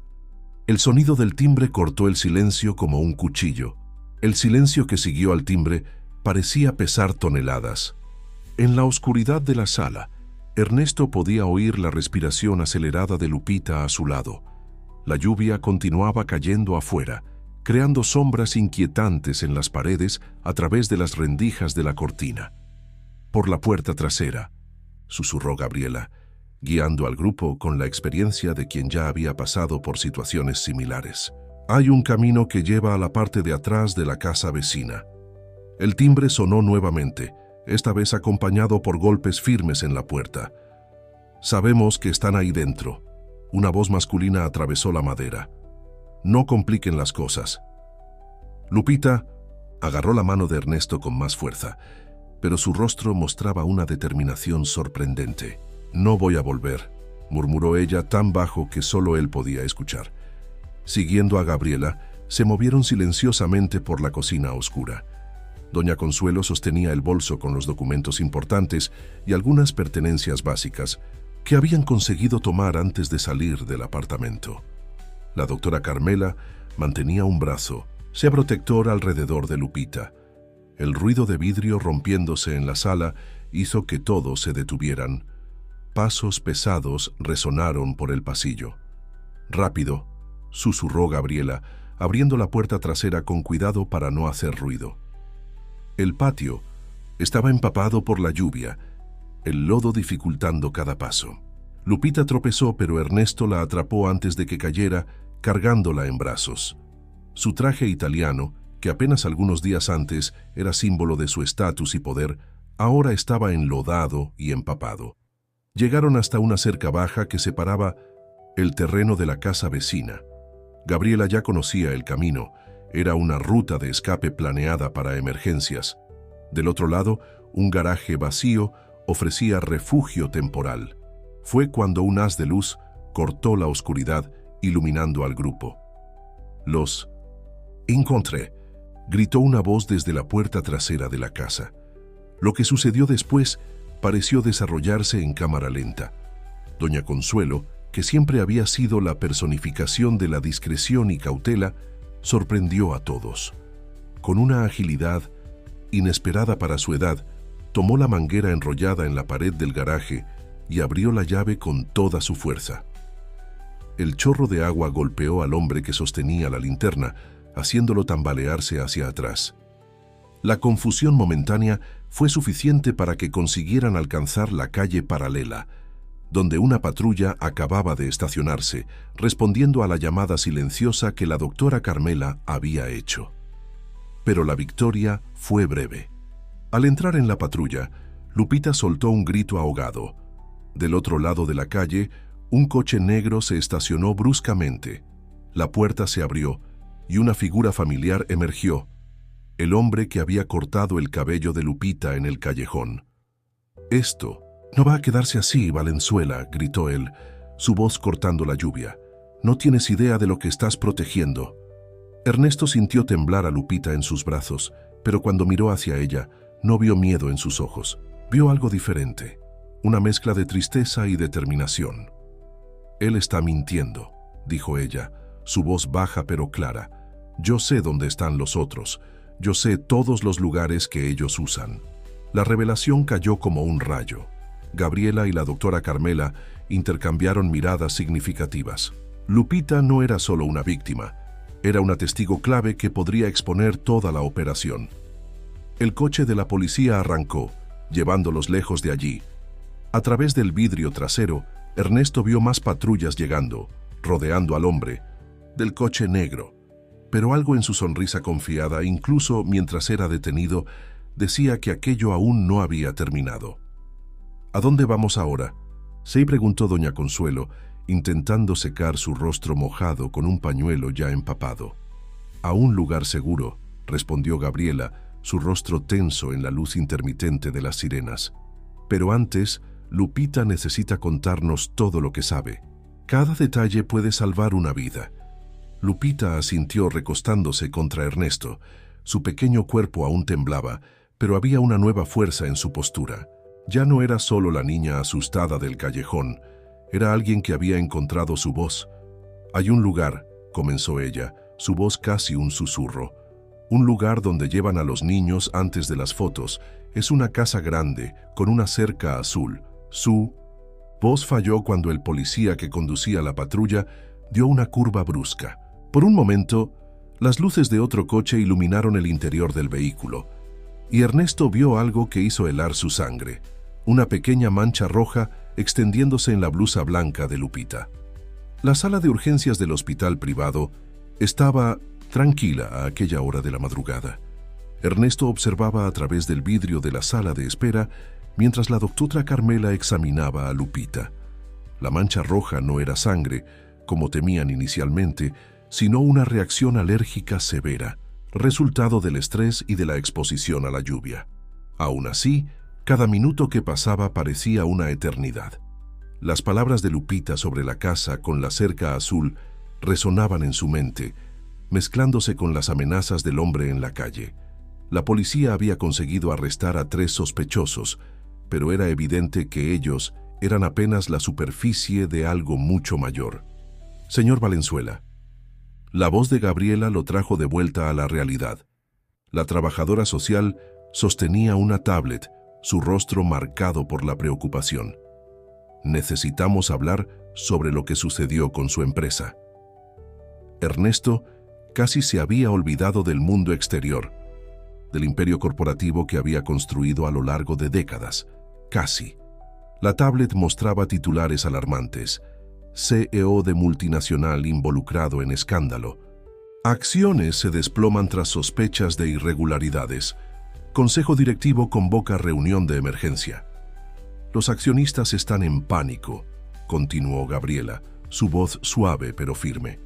El sonido del timbre cortó el silencio como un cuchillo. El silencio que siguió al timbre parecía pesar toneladas. En la oscuridad de la sala, Ernesto podía oír la respiración acelerada de Lupita a su lado. La lluvia continuaba cayendo afuera, creando sombras inquietantes en las paredes a través de las rendijas de la cortina. «Por la puerta trasera», susurró Gabriela, guiando al grupo con la experiencia de quien ya había pasado por situaciones similares. «Hay un camino que lleva a la parte de atrás de la casa vecina». El timbre sonó nuevamente, esta vez acompañado por golpes firmes en la puerta. «Sabemos que están ahí dentro». Una voz masculina atravesó la madera. «No compliquen las cosas». Lupita agarró la mano de Ernesto con más fuerza, pero su rostro mostraba una determinación sorprendente. «No voy a volver», murmuró ella tan bajo que solo él podía escuchar. Siguiendo a Gabriela, se movieron silenciosamente por la cocina oscura. Doña Consuelo sostenía el bolso con los documentos importantes y algunas pertenencias básicas que habían conseguido tomar antes de salir del apartamento. La doctora Carmela mantenía un brazo, sea protector alrededor de Lupita. El ruido de vidrio rompiéndose en la sala hizo que todos se detuvieran. Pasos pesados resonaron por el pasillo. «Rápido», susurró Gabriela, abriendo la puerta trasera con cuidado para no hacer ruido. El patio estaba empapado por la lluvia, el lodo dificultando cada paso. Lupita tropezó, pero Ernesto la atrapó antes de que cayera, cargándola en brazos. Su traje italiano, que apenas algunos días antes era símbolo de su estatus y poder, ahora estaba enlodado y empapado. Llegaron hasta una cerca baja que separaba el terreno de la casa vecina. Gabriela ya conocía el camino. Era una ruta de escape planeada para emergencias. Del otro lado, un garaje vacío ofrecía refugio temporal. Fue cuando un haz de luz cortó la oscuridad, iluminando al grupo. «Los encontré», gritó una voz desde la puerta trasera de la casa. Lo que sucedió después pareció desarrollarse en cámara lenta. Doña Consuelo, que siempre había sido la personificación de la discreción y cautela, sorprendió a todos. Con una agilidad inesperada para su edad, tomó la manguera enrollada en la pared del garaje y abrió la llave con toda su fuerza. El chorro de agua golpeó al hombre que sostenía la linterna, haciéndolo tambalearse hacia atrás. La confusión momentánea fue suficiente para que consiguieran alcanzar la calle paralela, donde una patrulla acababa de estacionarse, respondiendo a la llamada silenciosa que la doctora Carmela había hecho. Pero la victoria fue breve. Al entrar en la patrulla, Lupita soltó un grito ahogado. Del otro lado de la calle, un coche negro se estacionó bruscamente. La puerta se abrió y una figura familiar emergió, el hombre que había cortado el cabello de Lupita en el callejón. «Esto no va a quedarse así, Valenzuela», gritó él, su voz cortando la lluvia. «No tienes idea de lo que estás protegiendo». Ernesto sintió temblar a Lupita en sus brazos, pero cuando miró hacia ella, no vio miedo en sus ojos. Vio algo diferente, una mezcla de tristeza y determinación. «Él está mintiendo», dijo ella, su voz baja pero clara. «Yo sé dónde están los otros. Yo sé todos los lugares que ellos usan». La revelación cayó como un rayo. Gabriela y la doctora Carmela intercambiaron miradas significativas. Lupita no era solo una víctima, era una testigo clave que podría exponer toda la operación. El coche de la policía arrancó, llevándolos lejos de allí. A través del vidrio trasero, Ernesto vio más patrullas llegando, rodeando al hombre, del coche negro. Pero algo en su sonrisa confiada, incluso mientras era detenido, decía que aquello aún no había terminado. «¿A dónde vamos ahora?», se preguntó doña Consuelo, intentando secar su rostro mojado con un pañuelo ya empapado. «A un lugar seguro», respondió Gabriela, su rostro tenso en la luz intermitente de las sirenas. «Pero antes, Lupita necesita contarnos todo lo que sabe. Cada detalle puede salvar una vida». Lupita asintió recostándose contra Ernesto. Su pequeño cuerpo aún temblaba, pero había una nueva fuerza en su postura. Ya no era solo la niña asustada del callejón, era alguien que había encontrado su voz. «Hay un lugar», comenzó ella, su voz casi un susurro. «Un lugar donde llevan a los niños antes de las fotos. Es una casa grande, con una cerca azul. Su...» Voz falló cuando el policía que conducía la patrulla dio una curva brusca. Por un momento, las luces de otro coche iluminaron el interior del vehículo, y Ernesto vio algo que hizo helar su sangre, una pequeña mancha roja extendiéndose en la blusa blanca de Lupita. La sala de urgencias del hospital privado estaba tranquila a aquella hora de la madrugada. Ernesto observaba a través del vidrio de la sala de espera mientras la doctora Carmela examinaba a Lupita. La mancha roja no era sangre, como temían inicialmente, sino una reacción alérgica severa, resultado del estrés y de la exposición a la lluvia. Aún así, cada minuto que pasaba parecía una eternidad. Las palabras de Lupita sobre la casa con la cerca azul resonaban en su mente, mezclándose con las amenazas del hombre en la calle. La policía había conseguido arrestar a 3 sospechosos, pero era evidente que ellos eran apenas la superficie de algo mucho mayor. «Señor Valenzuela». La voz de Gabriela lo trajo de vuelta a la realidad. La trabajadora social sostenía una tablet, su rostro marcado por la preocupación. «Necesitamos hablar sobre lo que sucedió con su empresa». Ernesto casi se había olvidado del mundo exterior, del imperio corporativo que había construido a lo largo de décadas. Casi. La tablet mostraba titulares alarmantes. CEO de multinacional involucrado en escándalo. Acciones se desploman tras sospechas de irregularidades. Consejo directivo convoca reunión de emergencia. Los accionistas están en pánico, continuó Gabriela, su voz suave pero firme.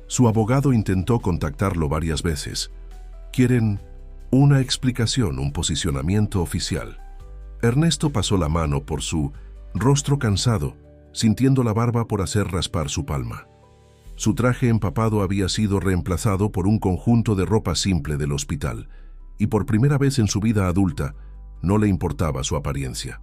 Su abogado intentó contactarlo varias veces. Quieren una explicación, un posicionamiento oficial. Ernesto pasó la mano por su rostro cansado, sintiendo la barba por hacer raspar su palma. Su traje empapado había sido reemplazado por un conjunto de ropa simple del hospital, y por primera vez en su vida adulta no le importaba su apariencia.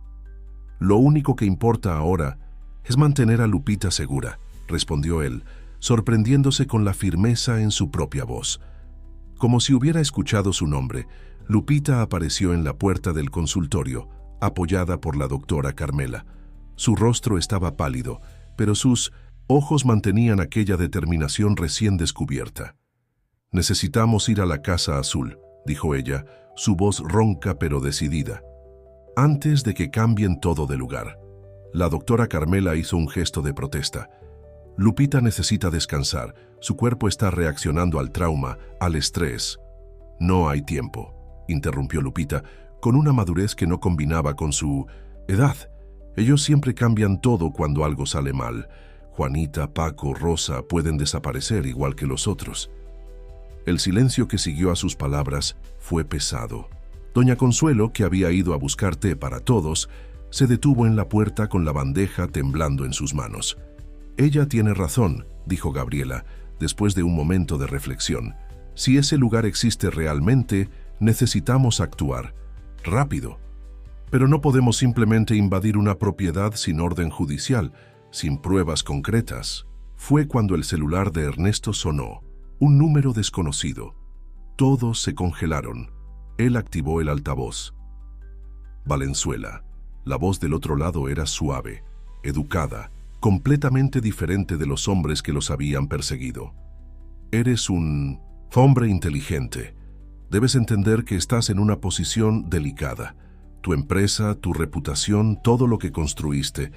«Lo único que importa ahora es mantener a Lupita segura», respondió él, sorprendiéndose con la firmeza en su propia voz. Como si hubiera escuchado su nombre, Lupita apareció en la puerta del consultorio, apoyada por la doctora Carmela. Su rostro estaba pálido, pero sus ojos mantenían aquella determinación recién descubierta. «Necesitamos ir a la Casa Azul», dijo ella, su voz ronca pero decidida. «Antes de que cambien todo de lugar». La doctora Carmela hizo un gesto de protesta. «Lupita necesita descansar. Su cuerpo está reaccionando al trauma, al estrés». «No hay tiempo», interrumpió Lupita, con una madurez que no combinaba con su edad. «Ellos siempre cambian todo cuando algo sale mal. Juanita, Paco, Rosa pueden desaparecer igual que los otros». El silencio que siguió a sus palabras fue pesado. Doña Consuelo, que había ido a buscar té para todos, se detuvo en la puerta con la bandeja temblando en sus manos. «Ella tiene razón», dijo Gabriela, después de un momento de reflexión. «Si ese lugar existe realmente, necesitamos actuar. Rápido. Pero no podemos simplemente invadir una propiedad sin orden judicial, sin pruebas concretas». Fue cuando el celular de Ernesto sonó. Un número desconocido. Todos se congelaron. Él activó el altavoz. Valenzuela. La voz del otro lado era suave, educada, completamente diferente de los hombres que los habían perseguido. «Eres un hombre inteligente. Debes entender que estás en una posición delicada. Tu empresa, tu reputación, todo lo que construiste.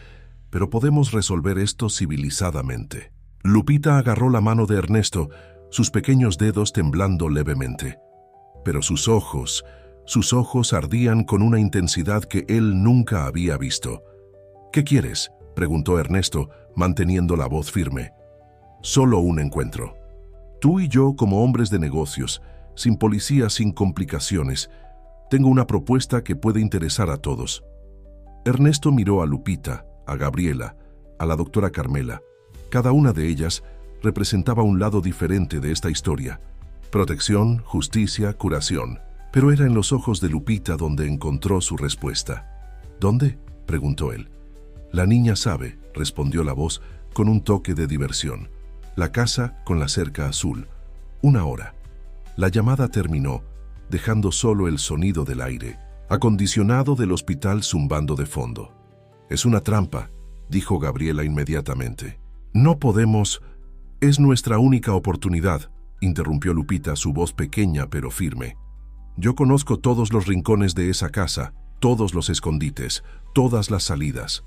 Pero podemos resolver esto civilizadamente». Lupita agarró la mano de Ernesto, sus pequeños dedos temblando levemente. Pero sus ojos ardían con una intensidad que él nunca había visto. «¿Qué quieres?», preguntó Ernesto, manteniendo la voz firme. «Solo un encuentro. Tú y yo como hombres de negocios, sin policía, sin complicaciones. Tengo una propuesta que puede interesar a todos». Ernesto miró a Lupita, a Gabriela, a la doctora Carmela. Cada una de ellas representaba un lado diferente de esta historia. Protección, justicia, curación. Pero era en los ojos de Lupita donde encontró su respuesta. ¿Dónde?, preguntó él. La niña sabe, respondió la voz con un toque de diversión. La casa con la cerca azul. 1 hora. La llamada terminó, dejando solo el sonido del aire acondicionado del hospital zumbando de fondo. «Es una trampa», dijo Gabriela inmediatamente. «No podemos... Es nuestra única oportunidad», interrumpió Lupita, su voz pequeña pero firme. «Yo conozco todos los rincones de esa casa, todos los escondites, todas las salidas».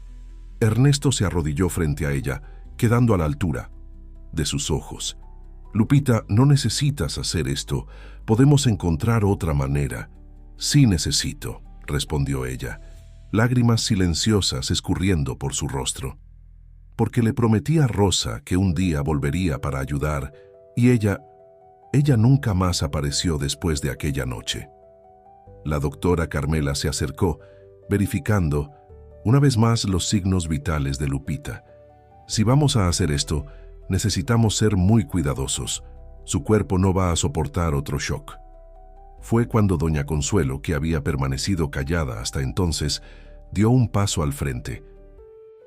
Ernesto se arrodilló frente a ella, quedando a la altura de sus ojos. «Lupita, no necesitas hacer esto. Podemos encontrar otra manera». «Sí necesito», respondió ella, lágrimas silenciosas escurriendo por su rostro. «Porque le prometí a Rosa que un día volvería para ayudar, y ella nunca más apareció después de aquella noche». La doctora Carmela se acercó, verificando una vez más los signos vitales de Lupita. «Si vamos a hacer esto, necesitamos ser muy cuidadosos. Su cuerpo no va a soportar otro shock». Fue cuando doña Consuelo, que había permanecido callada hasta entonces, dio un paso al frente.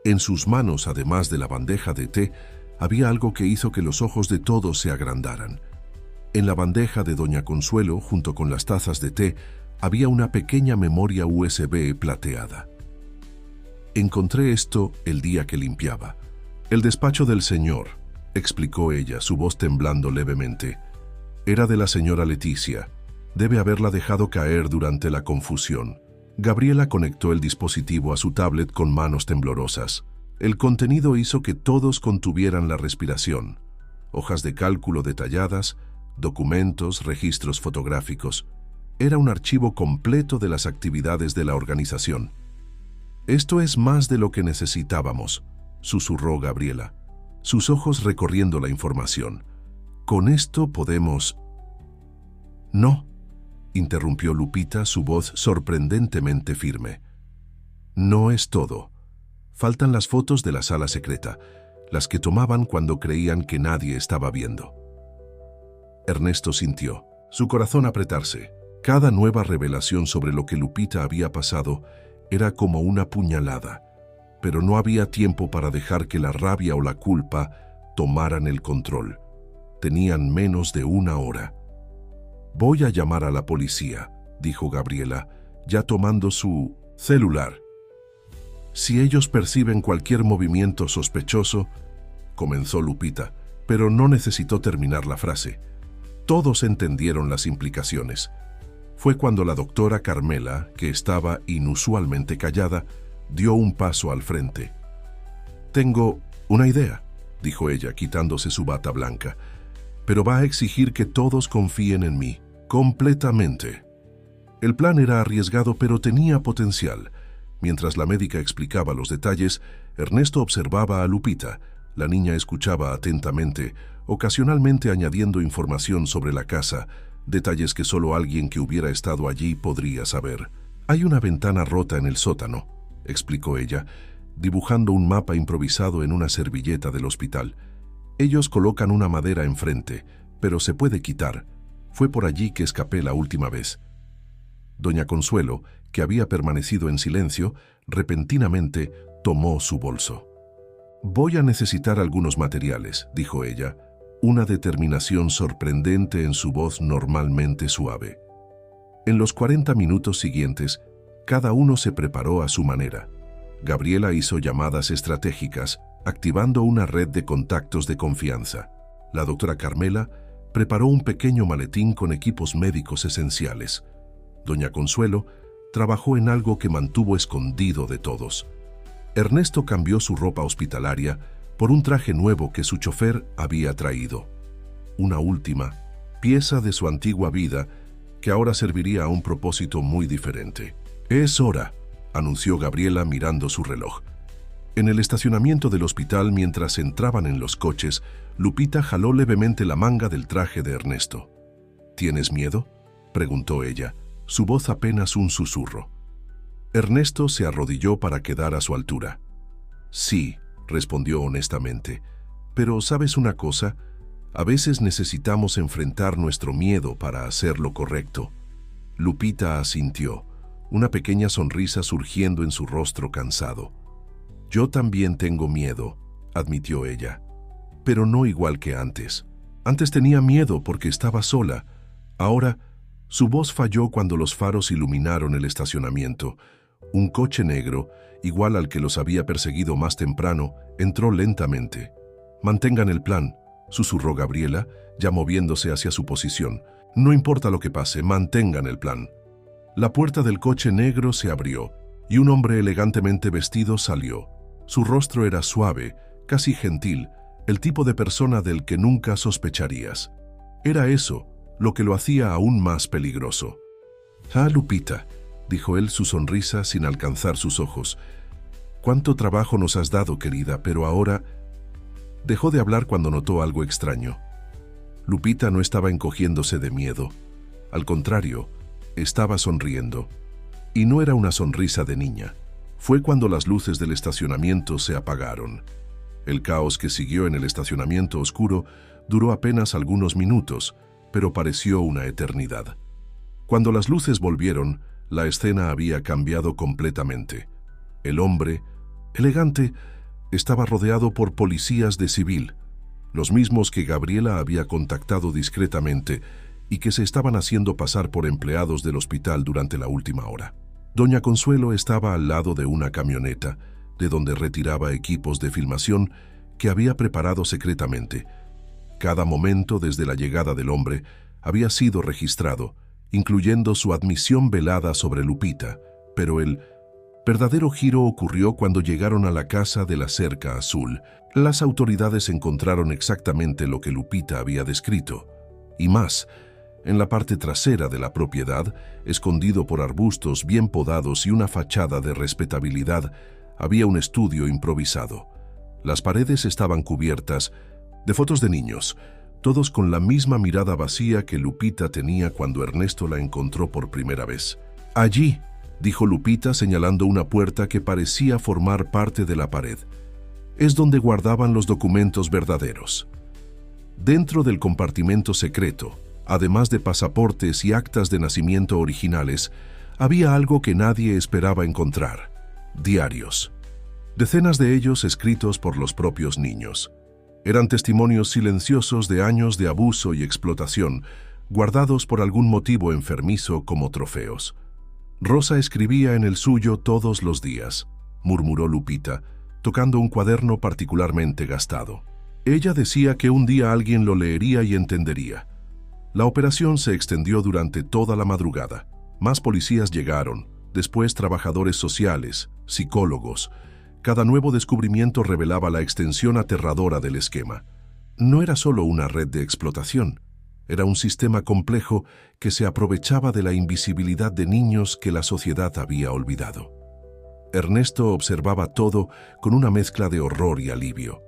En sus manos, además de la bandeja de té, había algo que hizo que los ojos de todos se agrandaran. En la bandeja de doña Consuelo, junto con las tazas de té, había una pequeña memoria USB plateada. «Encontré esto el día que limpiaba. El despacho del señor», explicó ella, su voz temblando levemente. «Era de la señora Leticia. Debe haberla dejado caer durante la confusión». Gabriela conectó el dispositivo a su tablet con manos temblorosas. El contenido hizo que todos contuvieran la respiración. Hojas de cálculo detalladas, documentos, registros fotográficos. Era un archivo completo de las actividades de la organización. «Esto es más de lo que necesitábamos», susurró Gabriela, sus ojos recorriendo la información. «Con esto podemos...» «No», interrumpió Lupita, su voz sorprendentemente firme. «No es todo. Faltan las fotos de la sala secreta, las que tomaban cuando creían que nadie estaba viendo». Ernesto sintió su corazón apretarse. Cada nueva revelación sobre lo que Lupita había pasado era como una puñalada, pero no había tiempo para dejar que la rabia o la culpa tomaran el control. Tenían menos de 1 hora. «Voy a llamar a la policía», dijo Gabriela, ya tomando su celular. «Si ellos perciben cualquier movimiento sospechoso», comenzó Lupita, pero no necesitó terminar la frase. Todos entendieron las implicaciones. Fue cuando la doctora Carmela, que estaba inusualmente callada, dio un paso al frente. «Tengo una idea», dijo ella, quitándose su bata blanca, «pero va a exigir que todos confíen en mí, completamente». El plan era arriesgado, pero tenía potencial. Mientras la médica explicaba los detalles, Ernesto observaba a Lupita. La niña escuchaba atentamente, ocasionalmente añadiendo información sobre la casa, detalles que solo alguien que hubiera estado allí podría saber. «Hay una ventana rota en el sótano», explicó ella, dibujando un mapa improvisado en una servilleta del hospital. «Ellos colocan una madera enfrente, pero se puede quitar. Fue por allí que escapé la última vez». Doña Consuelo, que había permanecido en silencio, repentinamente tomó su bolso. «Voy a necesitar algunos materiales», dijo ella, una determinación sorprendente en su voz normalmente suave. En los 40 minutos siguientes, cada uno se preparó a su manera. Gabriela hizo llamadas estratégicas, activando una red de contactos de confianza. La doctora Carmela preparó un pequeño maletín con equipos médicos esenciales. Doña Consuelo trabajó en algo que mantuvo escondido de todos. Ernesto cambió su ropa hospitalaria por un traje nuevo que su chofer había traído. Una última pieza de su antigua vida que ahora serviría a un propósito muy diferente. «Es hora», anunció Gabriela mirando su reloj. En el estacionamiento del hospital, mientras entraban en los coches, Lupita jaló levemente la manga del traje de Ernesto. «¿Tienes miedo?», preguntó ella, su voz apenas un susurro. Ernesto se arrodilló para quedar a su altura. «Sí», respondió honestamente, «pero ¿sabes una cosa? A veces necesitamos enfrentar nuestro miedo para hacer lo correcto». Lupita asintió, una pequeña sonrisa surgiendo en su rostro cansado. «Yo también tengo miedo», admitió ella, «pero no igual que antes. Antes tenía miedo porque estaba sola. Ahora, su voz falló cuando los faros iluminaron el estacionamiento. Un coche negro, igual al que los había perseguido más temprano, entró lentamente. «Mantengan el plan», susurró Gabriela, ya moviéndose hacia su posición. «No importa lo que pase, mantengan el plan». La puerta del coche negro se abrió y un hombre elegantemente vestido salió. Su rostro era suave, casi gentil, el tipo de persona del que nunca sospecharías. Era eso lo que lo hacía aún más peligroso. «Ah, Lupita», dijo él, su sonrisa sin alcanzar sus ojos. «Cuánto trabajo nos has dado, querida, pero ahora...» Dejó de hablar cuando notó algo extraño. Lupita no estaba encogiéndose de miedo. Al contrario, estaba sonriendo. Y no era una sonrisa de niña. Fue cuando las luces del estacionamiento se apagaron. El caos que siguió en el estacionamiento oscuro duró apenas algunos minutos, pero pareció una eternidad. Cuando las luces volvieron, la escena había cambiado completamente. El hombre, elegante, estaba rodeado por policías de civil, los mismos que Gabriela había contactado discretamente y que se estaban haciendo pasar por empleados del hospital durante la última hora. Doña Consuelo estaba al lado de una camioneta, de donde retiraba equipos de filmación que había preparado secretamente. Cada momento desde la llegada del hombre había sido registrado, incluyendo su admisión velada sobre Lupita, pero el verdadero giro ocurrió cuando llegaron a la casa de la cerca azul. Las autoridades encontraron exactamente lo que Lupita había descrito, y más. En la parte trasera de la propiedad, escondido por arbustos bien podados y una fachada de respetabilidad, había un estudio improvisado. Las paredes estaban cubiertas de fotos de niños, todos con la misma mirada vacía que Lupita tenía cuando Ernesto la encontró por primera vez. «Allí», dijo Lupita señalando una puerta que parecía formar parte de la pared. «Es donde guardaban los documentos verdaderos». Dentro del compartimento secreto, además de pasaportes y actas de nacimiento originales, había algo que nadie esperaba encontrar: diarios. Decenas de ellos escritos por los propios niños. Eran testimonios silenciosos de años de abuso y explotación, guardados por algún motivo enfermizo como trofeos. «Rosa escribía en el suyo todos los días», murmuró Lupita, tocando un cuaderno particularmente gastado. Ella decía que un día alguien lo leería y entendería. La operación se extendió durante toda la madrugada. Más policías llegaron, después trabajadores sociales, psicólogos. Cada nuevo descubrimiento revelaba la extensión aterradora del esquema. No era solo una red de explotación. Era un sistema complejo que se aprovechaba de la invisibilidad de niños que la sociedad había olvidado. Ernesto observaba todo con una mezcla de horror y alivio.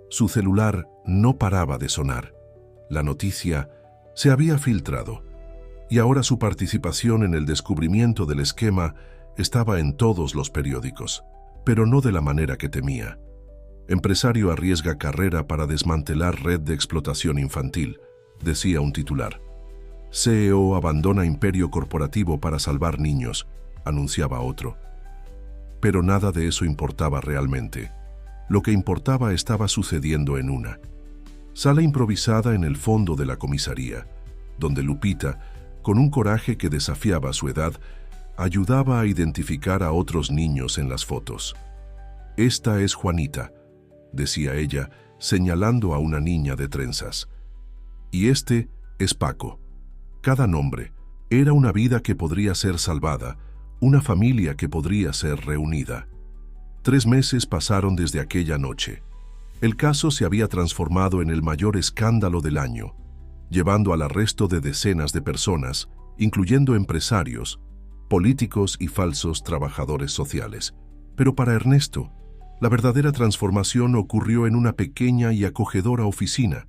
Su celular no paraba de sonar. La noticia se había filtrado, y ahora su participación en el descubrimiento del esquema estaba en todos los periódicos, pero no de la manera que temía. «Empresario arriesga carrera para desmantelar red de explotación infantil», decía un titular. «CEO abandona imperio corporativo para salvar niños», anunciaba otro. Pero nada de eso importaba realmente. Lo que importaba estaba sucediendo en una sala improvisada en el fondo de la comisaría, donde Lupita, con un coraje que desafiaba su edad, ayudaba a identificar a otros niños en las fotos. «Esta es Juanita», decía ella, señalando a una niña de trenzas. «Y este es Paco». Cada nombre era una vida que podría ser salvada, una familia que podría ser reunida. 3 meses pasaron desde aquella noche. El caso se había transformado en el mayor escándalo del año, llevando al arresto de decenas de personas, incluyendo empresarios, políticos y falsos trabajadores sociales. Pero para Ernesto, la verdadera transformación ocurrió en una pequeña y acogedora oficina,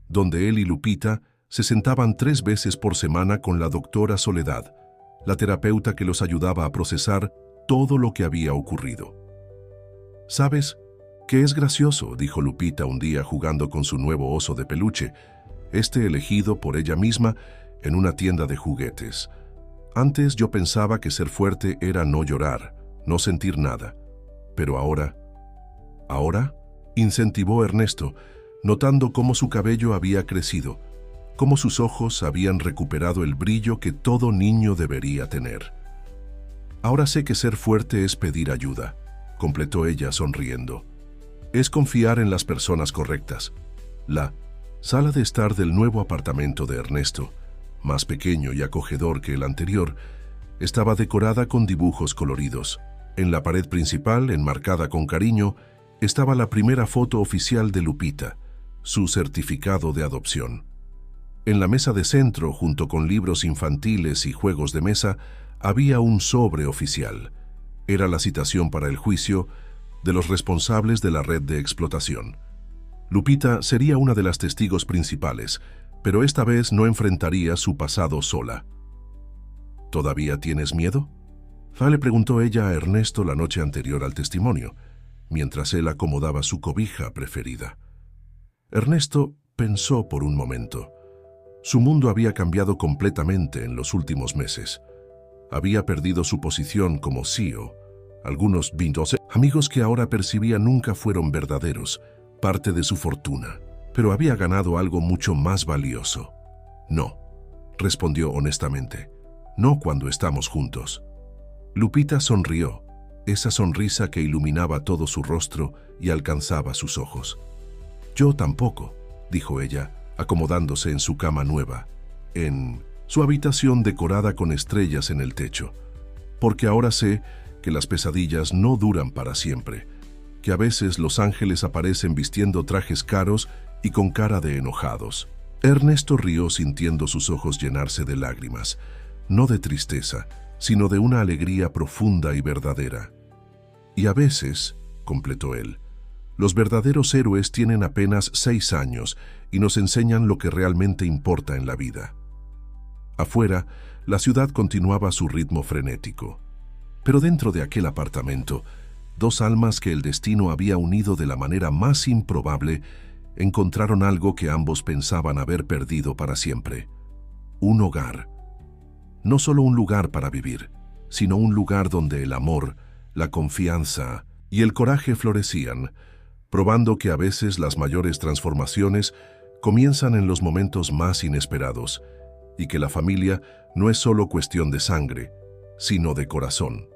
donde él y Lupita se sentaban 3 veces por semana con la doctora Soledad, la terapeuta que los ayudaba a procesar todo lo que había ocurrido. «¿Sabes qué es gracioso?», dijo Lupita un día jugando con su nuevo oso de peluche, elegido por ella misma en una tienda de juguetes. Antes yo pensaba que ser fuerte era no llorar, no sentir nada. Pero ahora... ¿Ahora? Incentivó Ernesto, notando cómo su cabello había crecido, cómo sus ojos habían recuperado el brillo que todo niño debería tener. Ahora sé que ser fuerte es pedir ayuda, completó ella sonriendo. Es confiar en las personas correctas. La sala de estar del nuevo apartamento de Ernesto, más pequeño y acogedor que el anterior, estaba decorada con dibujos coloridos. En la pared principal, enmarcada con cariño, estaba la primera foto oficial de Lupita, su certificado de adopción. En la mesa de centro, junto con libros infantiles y juegos de mesa, había un sobre oficial. Era la citación para el juicio de los responsables de la red de explotación. Lupita sería una de las testigos principales, pero esta vez no enfrentaría su pasado sola. ¿Todavía tienes miedo?, le preguntó ella a Ernesto la noche anterior al testimonio, mientras él acomodaba su cobija preferida. Ernesto pensó por un momento. Su mundo había cambiado completamente en los últimos meses. Había perdido su posición como CEO. Algunos amigos que ahora percibía nunca fueron verdaderos, parte de su fortuna, pero había ganado algo mucho más valioso. No, respondió honestamente. No cuando estamos juntos. Lupita sonrió, esa sonrisa que iluminaba todo su rostro y alcanzaba sus ojos. Yo tampoco, dijo ella, acomodándose en su cama nueva, en su habitación decorada con estrellas en el techo, porque ahora sé que las pesadillas no duran para siempre, que a veces los ángeles aparecen vistiendo trajes caros y con cara de enojados. Ernesto rió sintiendo sus ojos llenarse de lágrimas, no de tristeza, sino de una alegría profunda y verdadera. Y a veces, completó él, los verdaderos héroes tienen apenas 6 años y nos enseñan lo que realmente importa en la vida. Afuera, la ciudad continuaba su ritmo frenético. Pero dentro de aquel apartamento, 2 almas que el destino había unido de la manera más improbable encontraron algo que ambos pensaban haber perdido para siempre: un hogar. No solo un lugar para vivir, sino un lugar donde el amor, la confianza y el coraje florecían, probando que a veces las mayores transformaciones comienzan en los momentos más inesperados y que la familia no es solo cuestión de sangre, sino de corazón.